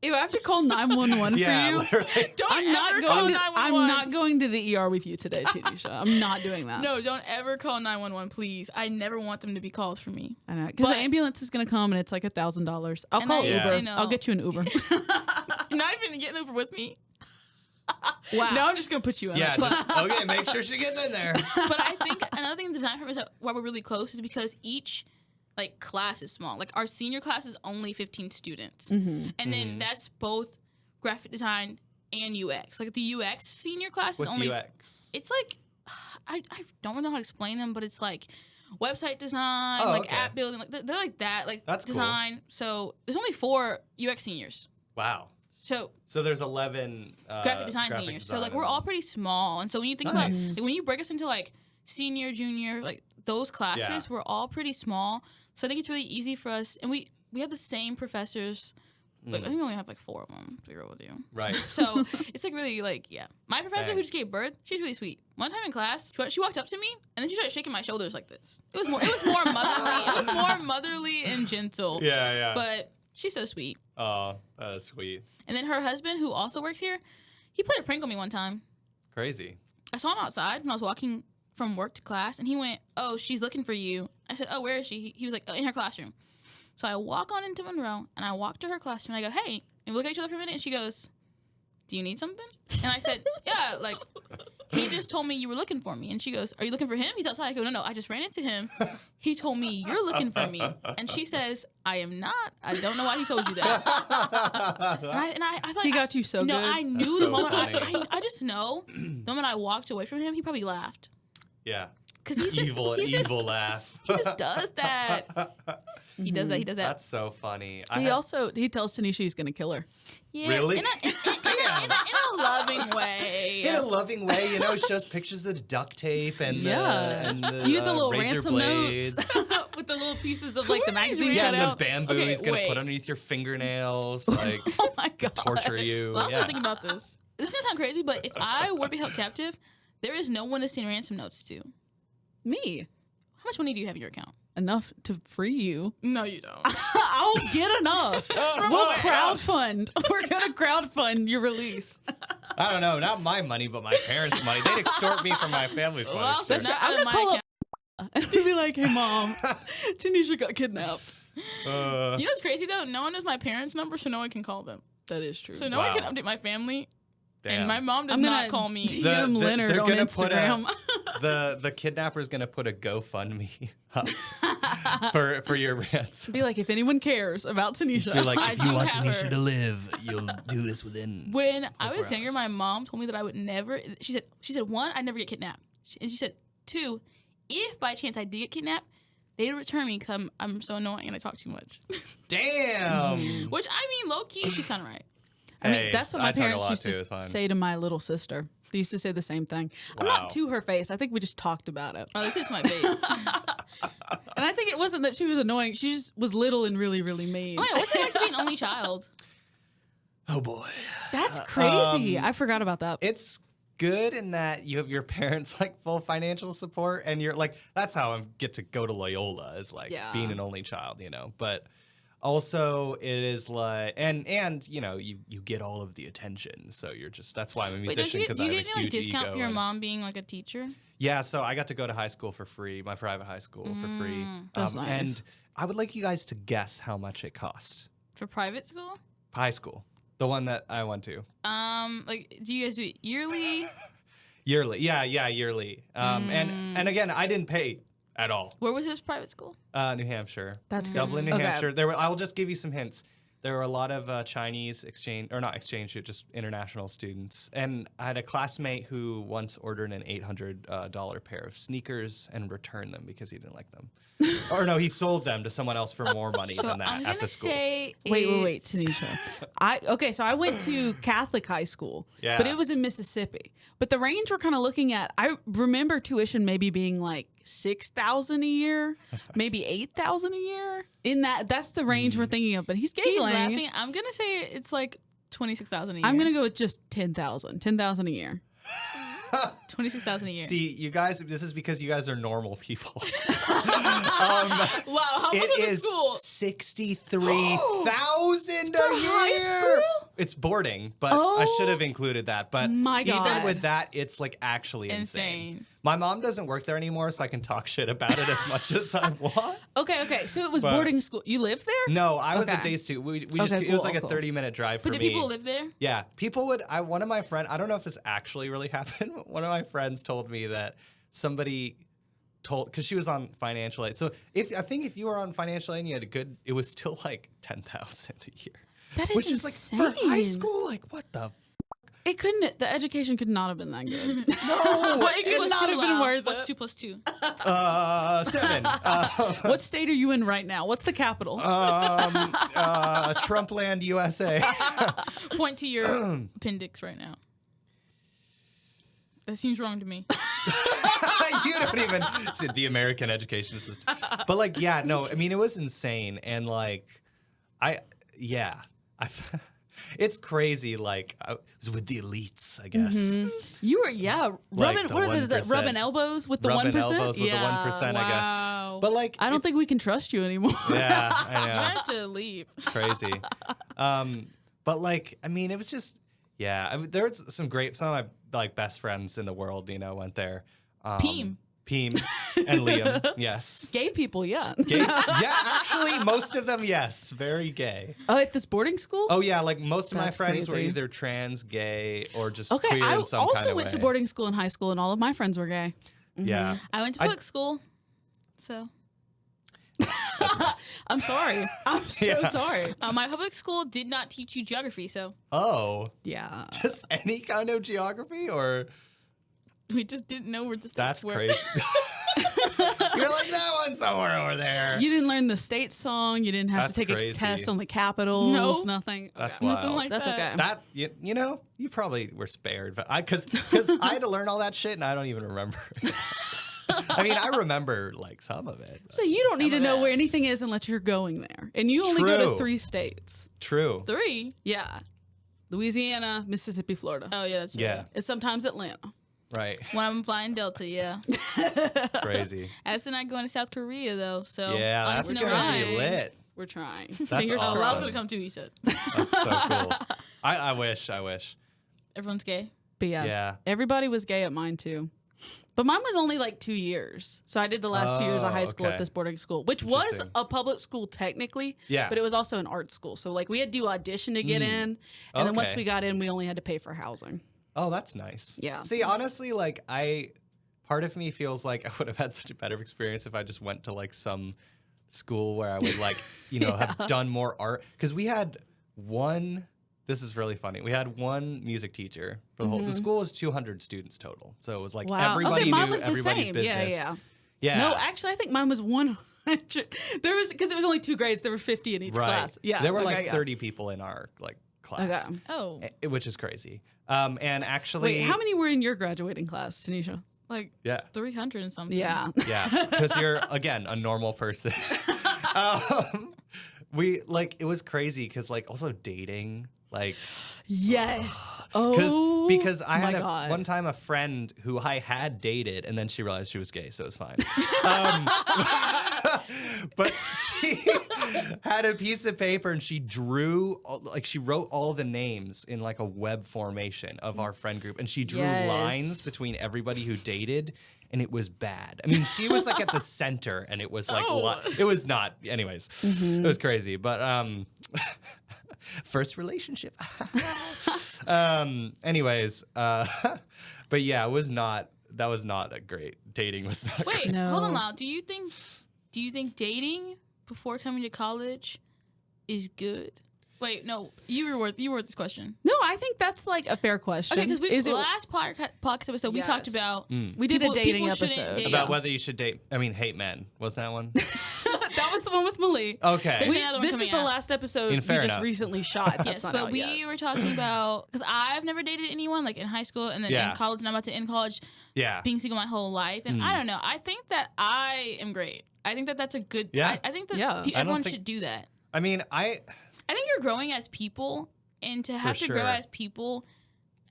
If I have to call 911 Yeah, for you, literally. Don't I'm not ever going call to, 911. I'm not going to the ER with you today, Tanesha. I'm not doing that. No, don't ever call 911, please. I never want them to be calls for me. I know. Because the But- ambulance is going to come and it's like $1,000. I'll And call I- Uber. I know. I'll get you an Uber. You're not even getting Uber with me. Wow. No, I'm just going to put you in Yeah, it. just, okay, make sure she gets in there. But I think another thing in the design department is why we're really close is because each class is small. Like our senior class is only 15 students. And then that's both graphic design and UX. Like the UX senior class What's is only UX? It's like I don't know how to explain them, but it's like website design, Oh, like okay. app building, like they're like that, like That's cool. design. So there's only 4 UX seniors. Wow. So So there's 11 graphic design seniors. So like we're all pretty small, and so when you think Nice. about when you break us into like senior, junior, like those classes, Yeah. we're all pretty small. So I think it's really easy for us, and we have the same professors. Like, I think we only have like 4 of them, to be real with you. Right. So it's like really like, yeah. My professor Dang. who just gave birth, she's really sweet. One time in class, she walked up to me and then she started shaking my shoulders like this. It was more motherly. It was more motherly and gentle. Yeah, yeah. But she's so sweet. Oh, that is sweet. And then her husband, who also works here, he played a prank on me one time. Crazy. I saw him outside when I was walking from work to class, and he went, "Oh, she's looking for you." I said, "Oh, where is she?" He was like, "Oh, in her classroom." So I walk on into Monroe, and I walk to her classroom, and I go, "Hey," and we look at each other for a minute, and she goes, "Do you need something?" And I said, "Yeah, like, he just told me you were looking for me." And she goes, "Are you looking for him? He's outside." I go, "No, I just ran into him. He told me you're looking for me." And she says, "I am not. I don't know why he told you that." And I feel like He got you so no, good. I knew That's the so moment funny. I just know the moment I walked away from him, he probably laughed. Yeah. Because he's just Evil laugh. he just does that. He does that. He does that. That's so funny. He tells Tanesha he's going to kill her. Yeah, Really? in a loving way. in a loving way, shows pictures of the duct tape and Yeah. the You get the little razor ransom blades. notes with the little pieces of like the Who are these magazine Yeah, cut and out. the bamboo Okay, he's gonna wait. put underneath your fingernails, like Oh my god. torture you. Well, I was Yeah. thinking about this. This is gonna sound crazy, but if I were to be held captive, there is no one to send ransom notes to. Me. How much money do you have in your account? Enough to free you. No, you don't. I'll get enough. We'll where? crowdfund. We're going to crowdfund your release. I don't know, not my money, but my parents' money. They'd extort me from my family's money. Well, too. that's not I'm out of gonna my call account. up and be like, "Hey, mom, Tanesha got kidnapped." You know what's crazy though? No one knows my parents' number, so no one can call them. That is true. So no one can update my family, Damn. and my mom does I'm not gonna call me. DM Leonard they're on gonna put Instagram. the kidnapper's gonna put a GoFundMe up for your ransom. Be like, if anyone cares about Tanesha, Be like, I if do you want have Tanesha her. to live, you'll do this within. When I was 24 younger, hours. my mom told me that I would never. She said one, I'd never get kidnapped, and she said two, if by chance I did get kidnapped, they'd return me because I'm so annoying and I talk too much. Damn. Which I mean, low key, she's kind of right. I mean, Hey, that's what I my talk a parents lot used too, to it's fine. say to my little sister. They used to say the same thing. I'm Wow. not to her face. I think we just talked about it. Oh, this is my face. And I think it wasn't that she was annoying. She just was little and really, really mean. Oh, yeah, what's it like to be an only child? Oh boy. That's crazy. I forgot about that. It's good in that you have your parents like full financial support, and you're like, that's how I get to go to Loyola, is like Yeah. being an only child, you know. But also it is like, and you know, you get all of the attention, so you're just, that's why I'm a Wait, don't musician, you get, because do I you have get a like huge discount ego. for your and- mom being like a teacher? Yeah, so I got to go to high school for free, my private high school for free. That's nice. And I would like you guys to guess how much it cost. For private school? High school, the one that I went to. Like, do you guys do it yearly? Yearly, yeah, yearly. And again, I didn't pay at all. Where was this private school? New Hampshire. That's good. Dublin, New Okay. Hampshire. I'll just give you some hints. There were a lot of Chinese exchange, or not exchange, just international students. And I had a classmate who once ordered an $800 pair of sneakers and returned them because he didn't like them. Or no, he sold them to someone else for more money So than that I'm at gonna the school. say Wait, it's- Tanesha. So I went to Catholic high school, Yeah. but it was in Mississippi. But the range we're kind of looking at, I remember tuition maybe being like $6,000 a year, maybe $8,000 a year. That's the range we're thinking of. But he's He's giggling. laughing. I'm gonna say it's like 26,000 a year. I'm gonna go with just 10,000 a year. 26,000 a year. See, you guys, this is because you guys are normal people. Wow, how much It was the is school? 63,000 a year. high school? It's boarding, but I should have included that. But My even God. with that, it's like actually insane. Insane. My mom doesn't work there anymore, so I can talk shit about it as much as I want. Okay. So it was But- boarding school. You lived there? No, I was a Okay. day student. We just Okay, it was cool, like a cool. 30-minute drive for But me. did people live there? Yeah, people would. One of my friends. I don't know if this actually really happened. One of my friends told me that somebody told, because she was on financial aid. So I think if you were on financial aid and you had a good, it was still like 10,000 a year. That is Which insane. is like for high school. Like what the? It couldn't. The education could not have been that good. No, It could not have been worth What's it. 2 plus 2? 7. What state are you in right now? What's the capital? Trumpland, USA. Point to your appendix right now. That seems wrong to me. You don't even see the American education system. But like, yeah, no, I mean, it was insane. And like, it's crazy. Like, I was with the elites, I guess. You were, rubbing. the What is that? 1%. Rubbing elbows with the Rubbing 1%. elbows with the 1%, I guess. Wow. But like, I don't think we can trust you anymore. Yeah, I I know. have to leave. Crazy. But like, I mean, it was just, there was some of my like best friends in the world, you know, went there. Peem and Liam, yes. Gay people, yeah. Gay? Yeah, actually, most of them, yes, very gay. Oh, at this boarding school? Oh yeah, like most of my That's friends were crazy. either trans, gay, or just Okay, queer I in some also kind of went to way. boarding school in high school, and all of my friends were gay. Yeah, I went to public school, so I'm sorry. I'm so Yeah. sorry. my public school did not teach you geography, so Oh, Yeah. just any kind of geography, or we just didn't know where the states that's were. crazy. You're like that one somewhere over there. You didn't learn the state song. You didn't have That's to take crazy. a test on the capitals. Nope. Nothing. That's Okay. wild. Nothing like That's that. okay. That you know, you probably were spared, but because I had to learn all that shit and I don't even remember. I mean, I remember like some of it. but- So you don't need to of know it. where anything is unless you're going there. And you only go to True. 3 states. True. 3? Yeah. Louisiana, Mississippi, Florida. Oh yeah, that's right. Yeah. And sometimes Atlanta. Right. When I'm flying Delta, yeah. Crazy. Addison and I going to South Korea though, so Yeah, I'll that's get to know gonna that. be lit. We're trying. That's Fingers Oh, awesome. Lyle's crossed. gonna come too. He said. That's so cool. I wish. Everyone's gay. But Yeah. everybody was gay at mine too. But mine was only like 2 years. So I did the last 2 years of high school okay. at this boarding school, which was Interesting. a public school technically. Yeah. But it was also an art school. So like we had to do audition to get in. And then once Okay. we got in, we only had to pay for housing. Oh, that's nice. Yeah. See, honestly, like part of me feels like I would have had such a better experience if I just went to like some school where I would like, have done more art. Because we had one. This is really funny. We had one music teacher for the whole. The school is 200 students total, so it was like Wow. everybody Okay, mine knew was the everybody's same. business. Yeah. No, actually, I think mine was 100. There was because it was only 2 grades. There were 50 in each Right. class. Yeah, there were okay, like yeah. 30 people in our like class, Okay. Oh, which is crazy. And actually, Wait, how many were in your graduating class, Tanesha? like Yeah. 300 and something. Yeah. Yeah, because you're again a normal person. It was crazy because like also dating like Yes. Oh. because I had my God. one time a friend who I had dated and then she realized she was gay, so it was fine. But she had a piece of paper and she wrote all the names in like a web formation of our friend group, and she drew Yes. lines between everybody who dated. And it was bad. I mean, she was like at the center, and it was like it was not. Anyways, it was crazy. But first relationship. Anyways, but yeah, it was not. That was not a great dating. Was not. Wait, No. hold on, Lyle. Do you think dating before coming to college is good? Wait, no. You wrote this question. No, I think that's like a fair question. Okay, because Is it- last podcast episode we talked Yes. about we did a dating people shouldn't episode. date. About whether you should hate men. Was that one? That was the one with Malik. Okay. There's another one This coming is the out. last episode we Fair just enough. recently shot. That's Yes, not but out we yet. were talking about because I've never dated anyone like in high school and then Yeah. in college, and I'm about to end college, Yeah. being single my whole life, and I don't know. I think that I am great. I think that that's a good. Yeah. I think that Yeah. I don't everyone think- should do that. I mean, I think you're growing as people, and to have to grow sure. as people,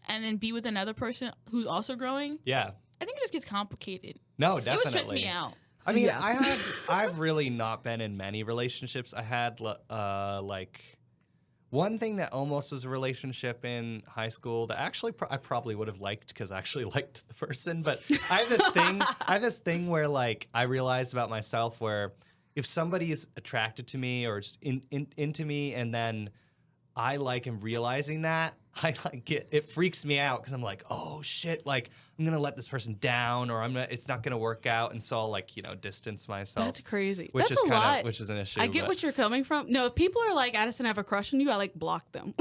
and then be with another person who's also growing. yeah. I think it just gets complicated. No, It definitely. would stress me out. I mean, Yeah. I've really not been in many relationships. I had like one thing that almost was a relationship in high school that actually I probably would have liked because I actually liked the person. But I have this thing where like I realized about myself where if somebody is attracted to me or just into me, and then I like am realizing that, I like it freaks me out because I'm like, oh shit, like I'm gonna let this person down, or it's not gonna work out, and so I'll like distance myself. That's crazy. Which That's is a lot. which is an issue. I get but- what you're coming from. No, if people are like, Addison, I have a crush on you, I like block them.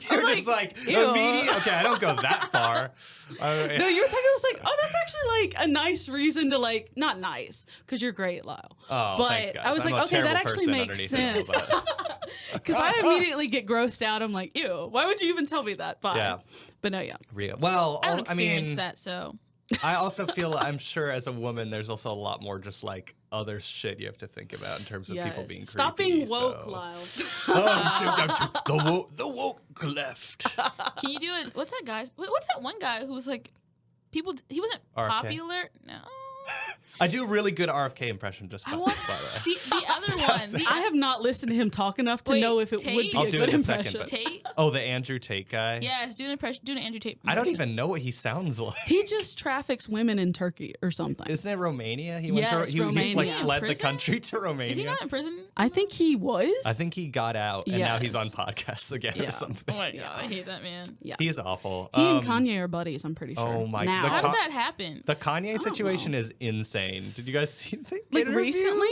You're I'm just like ew. immediate. Okay, I don't go that far. No, you were talking. I was like, oh, that's actually like a nice reason to like, not nice, because you're great, Lyle. Oh, but thanks, guys. I was I'm like, a okay, that terrible actually person makes underneath it, sense. but- Because I immediately get grossed out. I'm like, ew, why would you even tell me that? Fine. Yeah. But no, yeah. Real. Well, I haven't I experienced mean, that, so I also feel I'm sure as a woman, there's also a lot more just like other shit you have to think about in terms of people Yes. being Stop creepy, being woke, so. Lyle. The woke left. can you do it? What's that guy? What's that one guy who was like, people? He wasn't RFK? popular. No, I do a really good RFK impression just by I the want way. the other one. I have not listened to him talk enough to Wait, know if it would Tate? be I'll a do good it in a second, impression. but- Tate. Oh, the Andrew Tate guy? Yes, do an Andrew Tate. I don't impression. even know what he sounds like. He just traffics women in Turkey or something. Isn't it Romania? He Yes, went to he like Romania. fled the Prison? country to Romania. Is he not in prison? I think he was. I think he got out and now he's on Yes. podcasts again Yeah. or something. Oh my god, I hate that man. Yeah. He's awful. He and Kanye are buddies, I'm pretty sure. oh my- now. the How Con- does that happen? The Kanye situation is insane. Did you guys see the like interview? recently?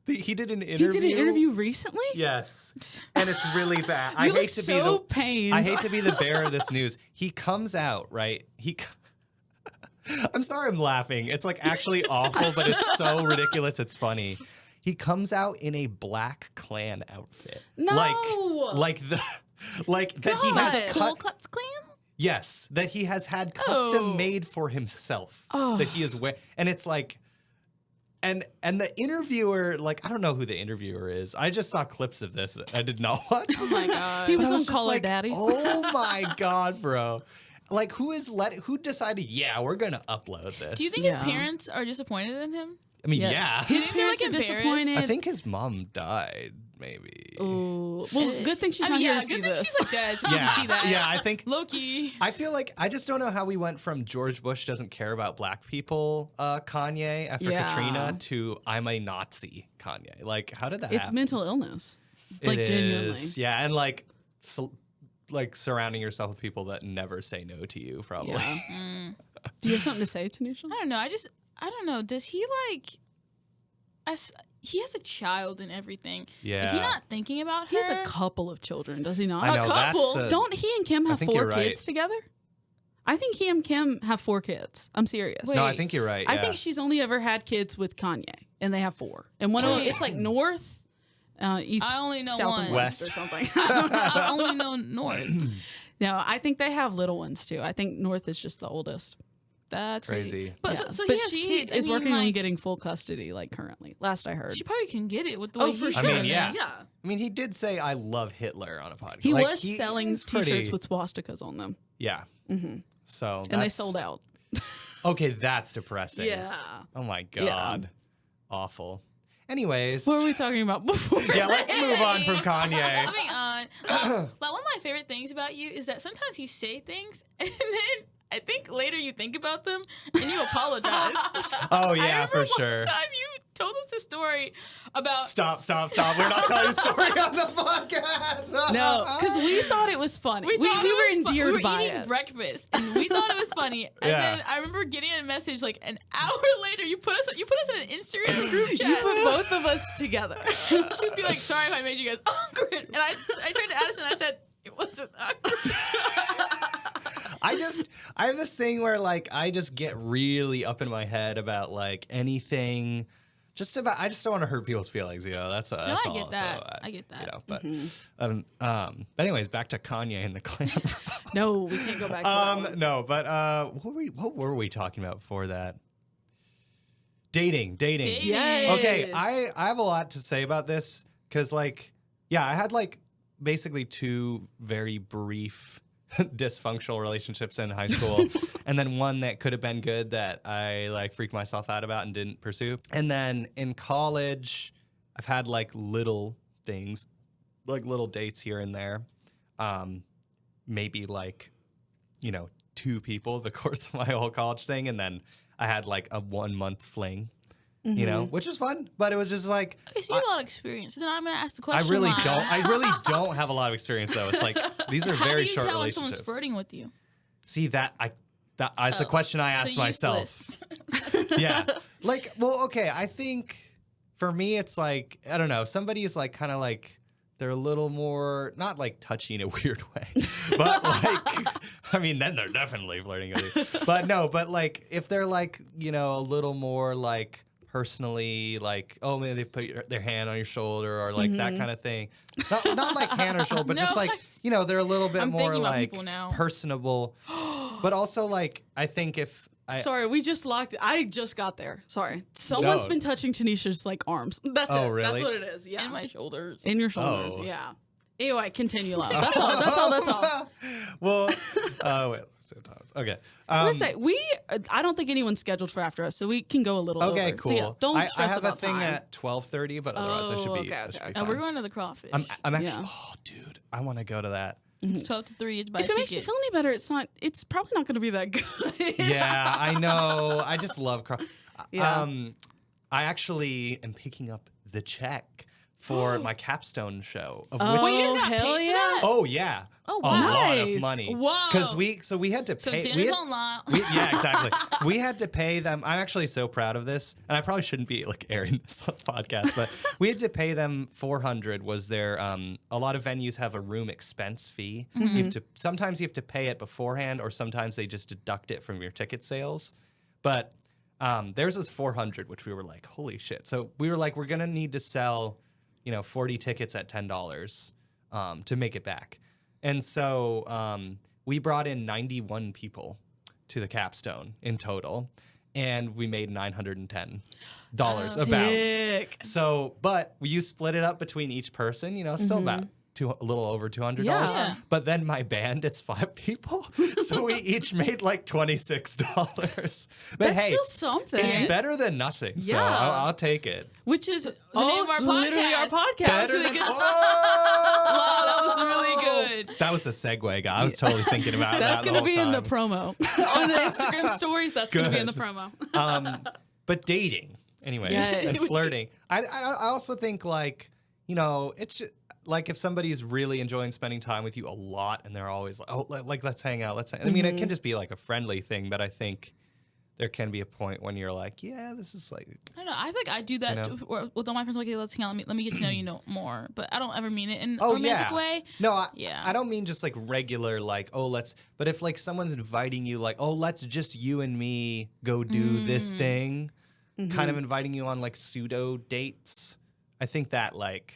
He did an He interview. did an interview recently? Yes, and it's really bad. I You hate look to so be the pained. I hate to be the bearer of this news. He comes out right. I'm sorry, I'm laughing. It's like actually awful, but it's so ridiculous. It's funny. He comes out in a Black Klan outfit. No! like that he has God. Cool cut. Klux Klan? Yes, that he has had custom made for himself. Oh. That he is and it's like, and the interviewer, like I don't know who the interviewer is. I just saw clips of this. I did not watch. Oh my god. He was But I on just Call Her like, Daddy. Oh my god, bro! Like who decided? Yeah, we're gonna upload this. Do you think Yeah. his parents are disappointed in him? I mean, yeah. His Isn't he, parents like, are embarrassed? disappointed. I think his mom died, maybe. Ooh. Well, good thing she's I not mean, here yeah, to see good thing this. she's like dead, so she Yeah, doesn't see that. yeah. I think Low-key. I feel like I just don't know how we went from George Bush doesn't care about black people, Kanye after Yeah. Katrina to I'm a Nazi Kanye. Like, how did that It's happen? mental illness. Like, It genuinely. is. Yeah, and like surrounding yourself with people that never say no to you, probably. Yeah. Do you have something to say, Tanesha? I don't know. I don't know. Does he like? He has a child and everything. Yeah. Is he not thinking about He her? has a couple of children, does he not? I know, couple? that's the, Don't he and Kim have think 4 you're right. kids together? I think he and Kim have 4 kids. I'm serious. Wait. No, I think you're right. I yeah. think she's only ever had kids with Kanye, and they have 4. And one of them, Wait. it's like north, east, I only know south, one. and west or West. something. I only know North. No, I think they have little ones too. I think North is just the oldest. That's Crazy. But Yeah. so but he has she kids. is I mean, working on like, getting full custody, like currently. Last I heard. She probably can get it with the Oh, way for he's sure. I mean, doing yeah. this. Yeah. I mean, he did say I love Hitler on a podcast. He Like, was selling he's T-shirts pretty- with swastikas on them, Yeah. Mm-hmm. So and they that's- sold out. Okay, that's depressing. Yeah. Oh my god. Awful. Anyways. What were we talking about before? Yeah, let's move on from Kanye. Moving on. Like one of my favorite things about you is that sometimes you say things and then I think later you think about them and you apologize. Oh I yeah, remember for one sure. time you told us the story about Stop. We're not telling a story on the podcast. No, because we thought it was funny. We thought were it was endeared we were by eating it. breakfast and we thought it was funny. And Yeah. then I remember getting a message like an hour later. You put us in an Instagram group chat You put both of us together. to be like, sorry if I made you guys awkward. And I turned to Addison and I said, it wasn't awkward. I have this thing where like I just get really up in my head about like anything. I just don't want to hurt people's feelings, you know. That's I all. get that. So, I get that. You know, but but anyways, back to Kanye and the clan. No, we can't go back to that one. No, but what were we talking about before that? Dating. Yes. Okay, I have a lot to say about this because, like, yeah, I had like basically 2 very brief dysfunctional relationships in high school, and then one that could have been good that I like freaked myself out about and didn't pursue. And then in college, I've had like little things, like little dates here and there, maybe like 2 people the course of my whole college thing, and then I had like a 1-month fling, which was fun, but it was just like Okay, so you have a lot of experience. Then I'm going to ask the question. I really Lyle. don't. I really don't have a lot of experience though. It's like these are How very do you short tell when relationships. someone's flirting with you? See that's a question I asked So myself. Yeah, like, well, okay. I think for me, it's like I don't know. Somebody is like kind of like they're a little more not like touchy in a weird way, but like I mean, then they're definitely flirting with you. But no, but like if they're like a little more like personally, like, oh, maybe they put their hand on your shoulder or like that kind of thing. Not like hand or shoulder, but just No, like, they're a little bit I'm more thinking about like people now. personable. But also like, I think if Sorry, we just locked. I just got there. Sorry. Someone's No. been touching Tanisha's like arms. That's it. Oh, really? That's what it is. Yeah. And my shoulders. In your shoulders. Oh. Yeah. Anyway, continue, Lyle. That's all. That's all. Well, wait. Okay. I'm gonna say I don't think anyone's scheduled for after us, so we can go a little Okay, over. cool. So, yeah, don't I stress have about a thing time. at 12:30, but otherwise I should be. okay, I should be okay. fine. We're going to the crawfish. I'm actually. Yeah. Oh, dude, I want to go to that. It's 12 to 3. It's by If it makes you feel any better, it's probably not going to be that good. Yeah, I know. I just love Yeah. I actually am picking up the check for my capstone show. Of Oh, which, Wait, you got paid hell for yeah. that? oh yeah, Oh, a wow. lot of Nice. money. Whoa. Because we had to So pay. dinner's we had- on Lyle. Yeah, exactly. We had to pay them. I'm actually so proud of this, and I probably shouldn't be like airing this on the podcast, but we had to pay them $400. Was their a lot of venues have a room expense fee. You have to sometimes you have to pay it beforehand, or sometimes they just deduct it from your ticket sales. But theirs was $400, which we were like, holy shit! So we were like, we're gonna need to sell, 40 tickets at $10 to make it back. And so we brought in 91 people to the capstone in total, and we made $910 about. Sick. So, but you split it up between each person, still about a little over $200. Yeah. But then my band, it's 5 people, so we each made like $26. But That's hey, still something. it's better than nothing. So Yeah. I'll take it. Which is name of our literally our podcast. podcast. Better Really than, good. Wow, that was really good. That was a segue, guy. I was totally thinking about That's that. going to the be whole in the time. promo. On the Instagram stories, that's going to be in the promo. But dating, anyway, Yes. and flirting. I also think, like, you know, it's like if somebody's really enjoying spending time with you a lot and they're always like, oh, like let's hang out. I mean, it can just be like a friendly thing, but I think there can be a point when you're like, yeah, this is like. I don't know. I think I do that You know? with all my friends. Like, hey, let's hang out. Let me get to know you more. But I don't ever mean it in a Oh, romantic yeah. way. No, I don't mean just like regular, like, oh, let's, but if like someone's inviting you, like, oh, let's just you and me go do this thing, kind of inviting you on like pseudo dates, I think that like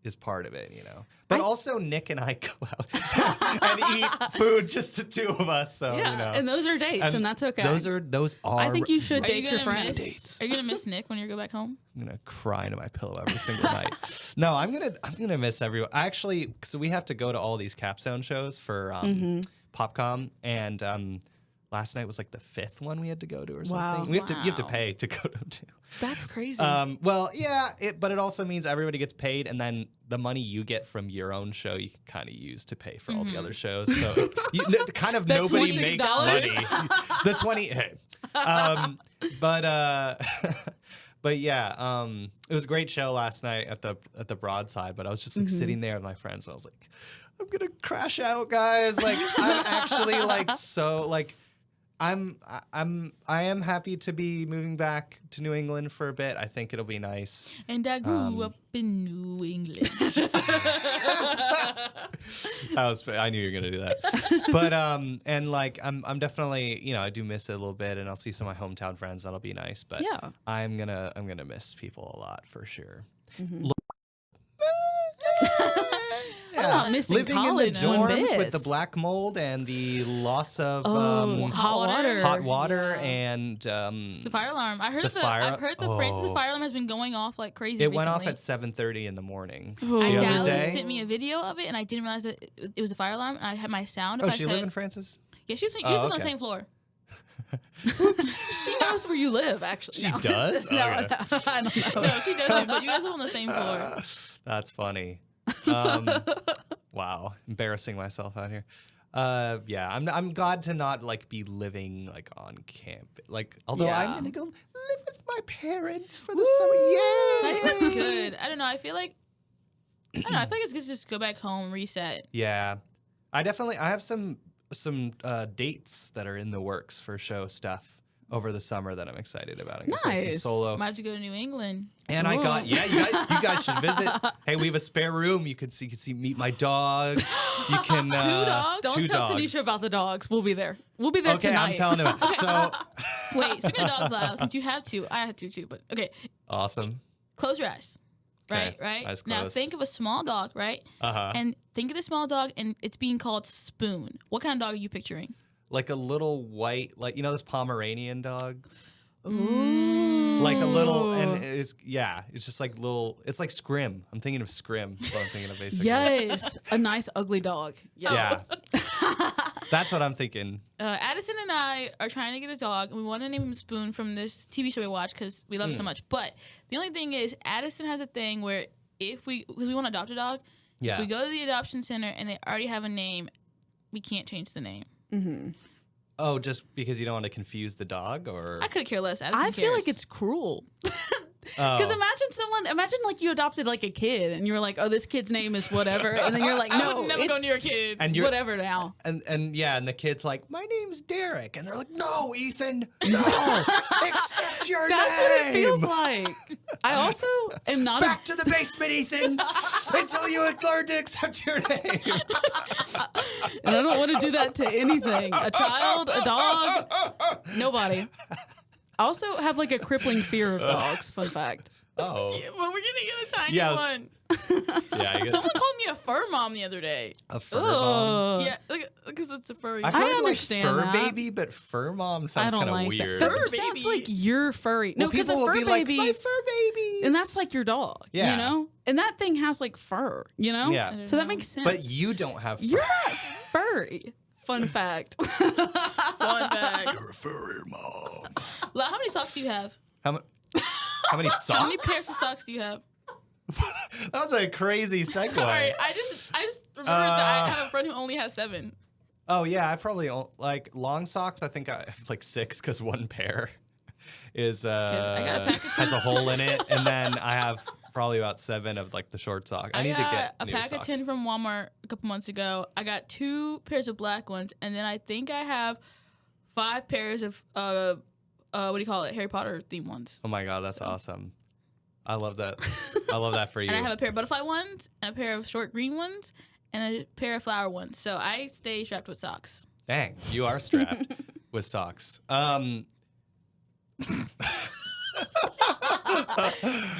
is part of it, you know. But also Nick and I go out and eat food, just the two of us, so, Yeah, you know. and those are dates, and that's okay. Those are I think you should Are you date your gonna friends. miss? Are you gonna miss Nick when you go back home? I'm gonna cry into my pillow every single night. No, I'm gonna miss everyone. Actually, so we have to go to all these Capstone shows for Popcom, and last night was like the 5th one we had to go to or something. Wow. You have to pay to go to. That's crazy. Well, yeah, but it also means everybody gets paid, and then the money you get from your own show you can kind of use to pay for all the other shows. So kind of That nobody makes $26? money. The 20. Hey. But yeah, it was a great show last night at the Broadside. But I was just like sitting there with my friends, and I was like, I'm gonna crash out, guys. Like I'm actually like so like. I am happy to be moving back to New England for a bit. I think it'll be nice. And I grew up in New England. I knew you were gonna do that. But and like I'm definitely, you know, I do miss it a little bit, and I'll see some of my hometown friends. That'll be nice. But Yeah. I'm gonna miss people a lot for sure. I'm not missing Living in the college one dorms bit. with the black mold and the loss of hot water Yeah. and The fire alarm. I heard The fire- I've heard the Francis oh. fire alarm has been going off like crazy. it went off recently. at 7:30 in the morning. Ooh. The other Dallas day. sent me a video of it, and I didn't realize that it was a fire alarm. And I had my sound. Oh, If I she said, live in Francis? Yeah, she was Oh, on the okay. same floor. She knows where you live, actually. She No. does? No, Okay. no, I don't know. No, she doesn't. But you guys live on the same floor. That's funny. Wow, embarrassing myself out here. Yeah, I'm glad to not like be living like on camp. Like, although Yeah. I'm gonna go live with my parents for the summer. Yay! I think that's good. I don't know. I feel like it's good to just go back home, reset. Yeah, I have some dates that are in the works for show stuff over the summer that I'm excited about. I'm gonna play some Nice. solo. Might have to go to New England. And I got you guys should visit. Hey, we have a spare room. You can meet my dogs. You can Two dogs? Don't two tell dogs. Tanesha about the dogs. We'll be there. We'll be there Okay, tonight. I'm telling him. So Wait, speaking of dogs, Lyle, since you have two, I have two too. But okay, awesome. close your eyes. Right, Okay, right. eyes Now closed. think of a small dog, right? Uh-huh. And think of the small dog, and it's being called Spoon. What kind of dog are you picturing? Like a little white, like, you know those Pomeranian dogs? Ooh. Like a little, and it's just like little. It's like Scrim. I'm thinking of Scrim. That's what I'm thinking of basically. Yes, a nice ugly dog. Yeah. That's what I'm thinking. Addison and I are trying to get a dog, and we want to name him Spoon from this TV show we watch because we love it so much. But the only thing is, Addison has a thing where because we want to adopt a dog, Yeah. if we go to the adoption center and they already have a name, we can't change the name. Oh, just because you don't want to confuse the dog, or I could care less. Addison I feel like cares. it's cruel. Oh. Because imagine like you adopted like a kid and you're like, oh, this kid's name is whatever, and then you're like, I no, would never go it's near a kid. and you're whatever now. and the kid's like, my name's Derek, and they're like, no, Ethan, no, accept your That's name. what it feels like. I also am not Back to the basement, Ethan, until you learn to accept your name. and I don't want to do that to anything. A child, a dog, nobody. I also have like a crippling fear of dogs. Fun fact. Oh, Well, we're gonna get a tiny Yeah, I was- one. yeah, I guess Someone called me a fur mom the other day. a fur mom. Ugh. Yeah, because it's a furry. I've I heard understand like fur that. baby, but fur mom I sounds don't kind of like weird. that. Fur Fur sounds baby. like you're furry. No, Well, because people a will fur be baby. like, my fur baby. And that's like your dog, Yeah. you know? And that thing has like fur, you know? Yeah. So that makes sense. But you don't have fur. You're not furry. Fun fact. Fun fact. You're a furry mom. Lyle, how many socks do you have? How many socks? How many pairs of socks do you have? That was a crazy segue. Sorry, I just remembered that I have a friend who only has 7. Oh yeah, I probably like long socks. I think I have like 6 because one pair is I got a pack of has a hole in it, and then I have probably about 7 of like the short sock. I need to get a new pack socks. of 10 from Walmart a couple months ago. I got 2 pairs of black ones, and then I think I have 5 pairs of what do you call it? Harry Potter themed ones. Oh my god, that's awesome! I love that. I love that for you. And I have a pair of butterfly ones, and a pair of short green ones, and a pair of flower ones. So I stay strapped with socks. Dang, you are strapped with socks.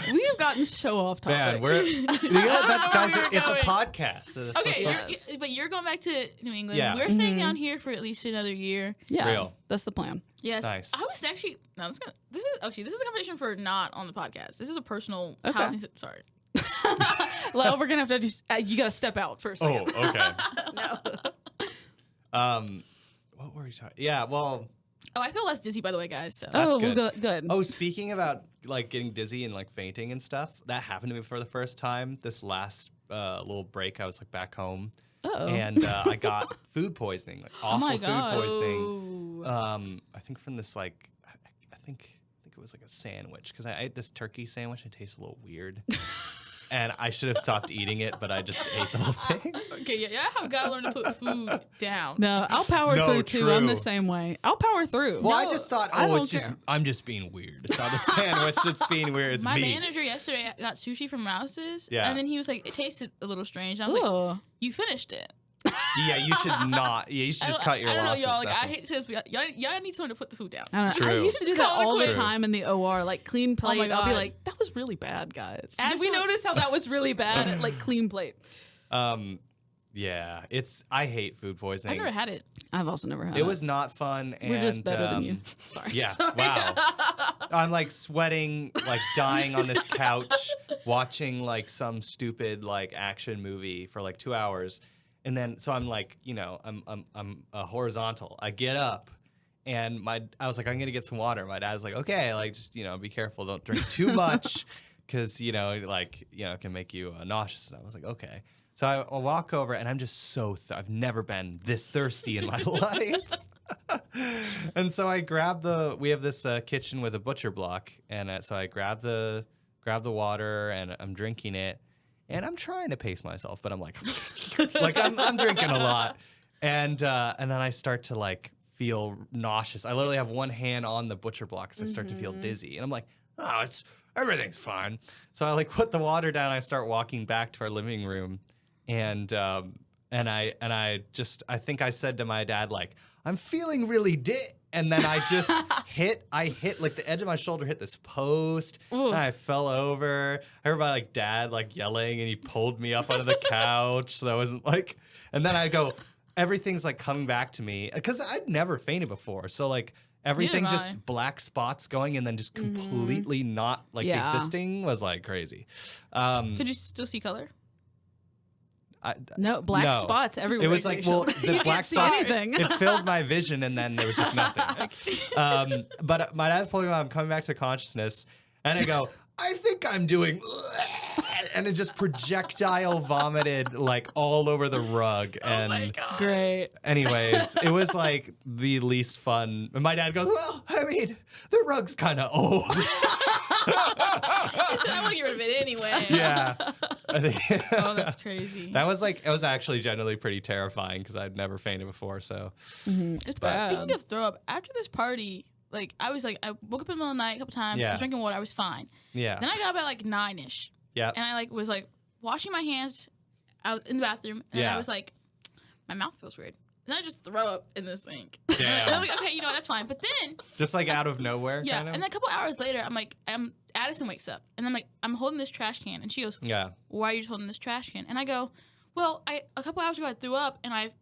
We have gotten so off topic. Man, we're guys, it's a podcast. So that's Okay, supposed to- but you're going back to New England. Yeah. We're staying down here for at least another year. Yeah, Real. that's the plan. Yes. Nice. I was actually this is a conversation for not on the podcast. This is a personal Okay. housing. Sorry. Lyle, we're gonna have to you gotta step out for a second. Oh, okay. No. What were we talking? Yeah, well. Oh, I feel less dizzy by the way, guys. So. That's Oh, good. well, good. Oh, speaking about like getting dizzy and like fainting and stuff, that happened to me for the first time this last little break. I was like back home, Uh-oh. and I got food poisoning, like awful my food God. poisoning. Oh. I think from this like, I think it was like a sandwich because I ate this turkey sandwich. It tastes a little weird. And I should have stopped eating it, but I just ate the whole thing. Okay, yeah, I have got to learn to put food down. No, I'll power No, through too. I'm the true. same way. I'll power through. Well, I No, just thought, I oh, don't it's just care. I'm just being weird. It's not a sandwich. It's being weird. It's My me. manager yesterday got sushi from Rouse's, Yeah. and then he was like, it tasted a little strange. I was like, Ugh. you finished it. Yeah, you should not. Yeah, you should just cut your I don't know, losses. y'all. Like, I definitely. hate to say this, but y'all need someone to put the food down. I don't know. I True. used to do Just that call it all the quits. time in the OR, like clean plate. my I'll be God. like, that was really bad, guys. Did Addison- we notice how that was really bad at like clean plate? Yeah, I hate food poisoning. I've never had it. I've also never had It was not fun. We're just and, better than you. Sorry. Yeah. Wow. I'm like sweating, like dying on this couch, watching like some stupid like action movie for like 2 hours, and then so I'm like, you know, I'm horizontal. I get up, and I was like, I'm gonna get some water. My dad was like, okay, like just be careful, don't drink too much, because it can make you nauseous. And I was like, okay. So I walk over, and I'm just so I've never been this thirsty in my life. And so I we have this kitchen with a butcher block, and so I grab the water, and I'm drinking it, and I'm trying to pace myself, but I'm like, I'm drinking a lot, and then I start to like feel nauseous. I literally have one hand on the butcher block because I start to feel dizzy, and I'm like, oh, everything's fine. So I like put the water down. I start walking back to our living room, and I think I said to my dad, like, I'm feeling really and then I just hit like the edge of my shoulder hit this post, Ooh. and I fell over. I heard my like dad like yelling, and he pulled me up onto the couch. So I wasn't like, and then I go, everything's like coming back to me because I'd never fainted before. So like everything Neither have just I. black spots going, and then just completely not like Yeah. existing was like crazy. Could you still see color? No, black No. spots everywhere. It was like, well, the You black can't see spots, anything. it filled my vision, and then there was just nothing. But my dad's pulling me out, I'm coming back to consciousness, and I go, I think I'm doing, and it just projectile vomited like all over the rug. And Oh my god. Great. anyways, it was like the least fun. And my dad goes, well, I mean, the rug's kind of old. I want to get rid of it anyway. Yeah. I think Oh, that's crazy. that was like, it was actually generally pretty terrifying because I'd never fainted before. So It's bad. Speaking of throw up, after this party, like I woke up in the middle of the night a couple times. I Yeah. was drinking water. I was fine. yeah. Then I got up at like 9ish, Yeah. and I like was like washing my hands out in the bathroom, and Yeah. I was like, my mouth feels weird. And then I just throw up in the sink. Damn. And I'm like, okay, that's fine. But then, Just like out of nowhere, yeah, kind of? and then a couple hours later, Addison wakes up, and I'm like, I'm holding this trash can, and she goes, Yeah. why are you just holding this trash can? And I go, well, a couple hours ago I threw up, and I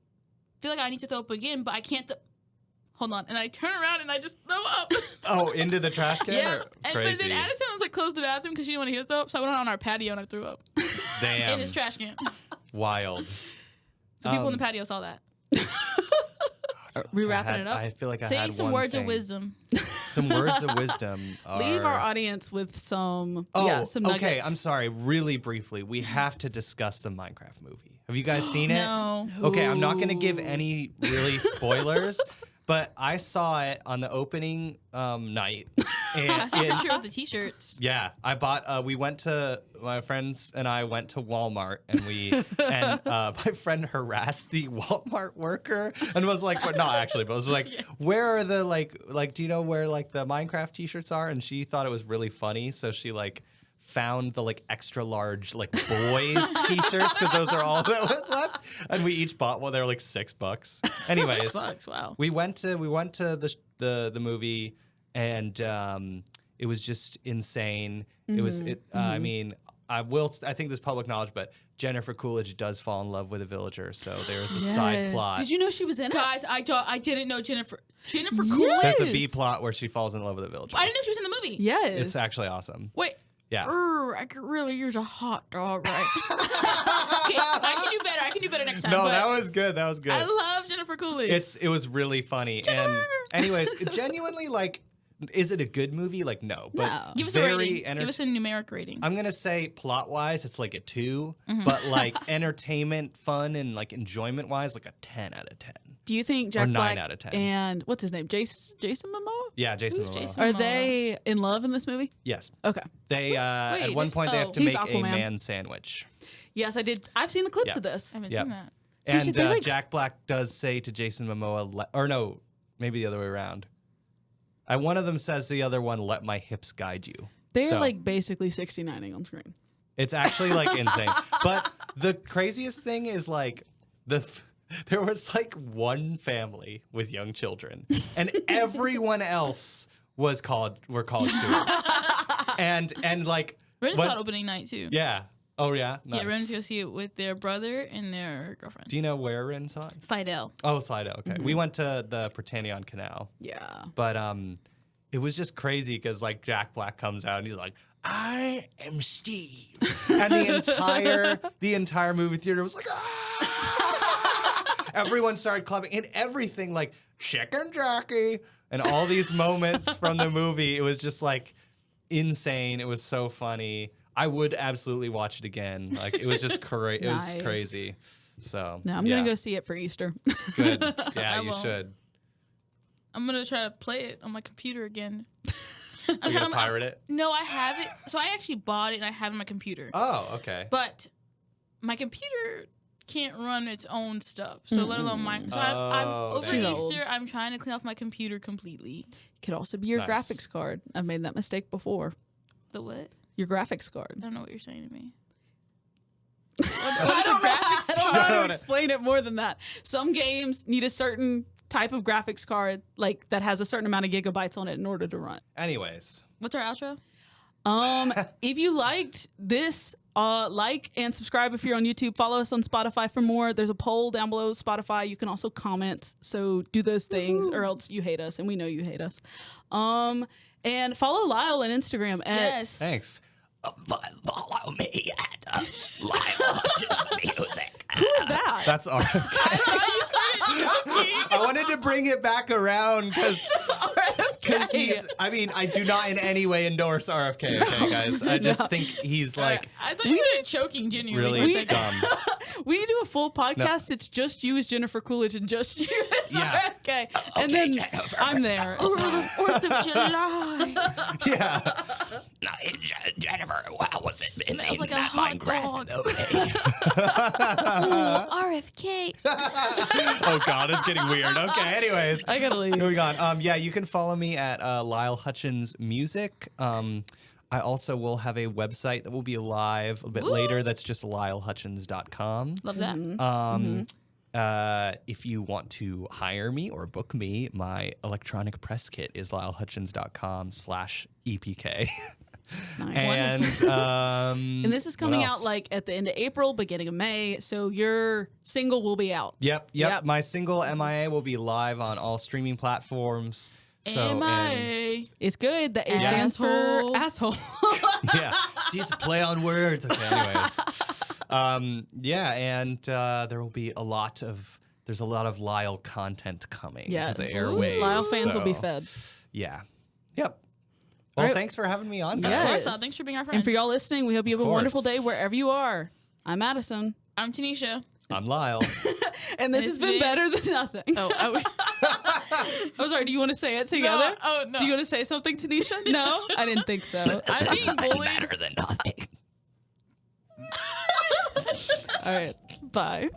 feel like I need to throw up again, but I can't. hold on. And I turn around and I just throw up. Oh, into the trash can? Yeah. Or- But Crazy. then Addison was like, close the bathroom because she didn't want to hear throw up. So I went on our patio and I threw up Damn. in this trash can. Wild. So people in the patio saw that. Are we wrapping it up? I feel like I Say had some one words of thing. wisdom. Some words of wisdom. Leave our are- audience with some. Oh, some nuggets. okay. I'm sorry. Really briefly, we have to discuss the Minecraft movie. Have you guys seen it? No. Okay, I'm not going to give any really spoilers, but I saw it on the opening night. I And saw a it- picture with the t-shirts. yeah, I bought. We went to my friends and I went to Walmart, and my friend harassed the Walmart worker and was like, well, not actually, but was like, where are the like? Do you know where like the Minecraft T-shirts are? And she thought it was really funny, so she like found the like extra large like boys T-shirts because those are all that was left, and we each bought one. They were like $6. Anyways, Bucks, wow. we went to the movie, and it was just insane. It was I mean, I think this is public knowledge, but Jennifer Coolidge does fall in love with a villager, so there's a side Yes. plot. Did you know she was in it? Guys, I didn't know Jennifer Coolidge. Yes. There's a B plot where she falls in love with a villager. I didn't know she was in the movie. Yes. It's actually awesome. Wait. Yeah. I could really use a hot dog, right? Okay, I can do better next time. No, but that was good. That was good. I love Jennifer Coolidge. It was really funny. And anyways, genuinely, like, is it a good movie? Like, no. But No. Give us a very rating. Give us a numeric rating. I'm gonna say plot-wise, it's like a 2, Mm-hmm. but like entertainment, fun, and like enjoyment-wise, like a 10 out of 10. Do you think Jack 9 Black out of 10. and what's his name, Jason Momoa? Yeah, Jason Who's Momoa. Jason? Are Momoa. they in love in this movie? Yes, Okay. they Wait, at one point they have to He's make a Aquaman. man sandwich, Yes, I did. I've seen the clips Yeah. of this. I haven't Yep. seen that. So and should they, like- Jack Black does say to Jason Momoa, or no, maybe the other way around. One of them says to the other one, "Let my hips guide you." They're So- like basically 69ing on screen. It's actually like insane. But the craziest thing is like there was like one family with young children, and everyone else were college students. and like Ren what- saw it opening night too. yeah. Oh yeah. Nice. Yeah, Ren's gonna see it with their brother and their girlfriend. Do you know where Ren saw it? Slidell. Oh, Slido. Okay. We went to the Britannia Canal. Yeah. But it was just crazy because like Jack Black comes out and he's like, "I am Steve," and the entire movie theater was like, "Ah!" Everyone started clapping and everything, like Chicken Jackie and all these moments from the movie. It was just like insane. It was so funny. I would absolutely watch it again. Like it was just crazy. It was Nice. crazy. So No, I'm gonna go see it for Easter. Good. Yeah, I you won't. should. I'm gonna try to play it on my computer again. You're gonna pirate it? No, I have it. So I actually bought it and I have it on my computer. Oh, okay. But my computer can't run its own stuff. So let alone mine. So I'm over She's old. Easter, I'm trying to clean off my computer completely. Could also be your Nice. graphics card. I've made that mistake before. The what? Your graphics card. I don't know what you're saying to me. I don't know how Don't to explain it more than that. Some games need a certain type of graphics card, like that has a certain amount of gigabytes on it in order to run. Anyways, What's our outro? If you liked this, like and subscribe if you're on YouTube. Follow us on Spotify for more. There's a poll down below Spotify. You can also comment. So do those things, or else you hate us, and we know you hate us. And follow Lyle on Instagram at Yes. thanks. Follow me at Lyle Hutchins Music. Who is that? That's our. I thought you started joking. I wanted to bring it back around because he's. I mean, I do not in any way endorse RFK. Okay, guys. I just think he's like I thought you started choking genuinely really for a second. dumb. We do a full podcast. It's just you as Jennifer Coolidge and just you as Yeah. RFK. And then Jennifer. I'm there. as well. 4th of July. Yeah. No, Jennifer, wow, was it in Smells like a that hot Minecraft dog. movie? RFK. Oh God, it's getting weird. Okay. Anyways. I gotta leave. Moving on. Yeah, you can follow me at Lyle Hutchins Music. I also will have a website that will be live a bit later. That's just lylehutchins.com. Love that. If you want to hire me or book me, my electronic press kit is lylehutchins.com/EPK. Nice. And And this is what coming else? out like at the end of April, beginning of May. So your single will be out. Yep. Yep. My single MIA will be live on all streaming platforms. So and, MIA. It's good. The A stands for asshole. yeah. See, it's a play on words. Okay. Anyways. And there will be there's a lot of Lyle content coming to the airwaves. Lyle fans will be so, fed. Yeah. Yep. Well, right. thanks for having me on, Yes. guys. Of course, thanks for being our friend. And for y'all listening, we hope you have a wonderful course. day wherever you are. I'm Addison. I'm Tanesha. I'm Lyle. And this has It's been been- better than nothing. Oh, I'm sorry. Do you want to say it together? no. Do you want to say something, Tanesha? No? I didn't think so. I'm being bullied. Better than nothing. All right. Bye.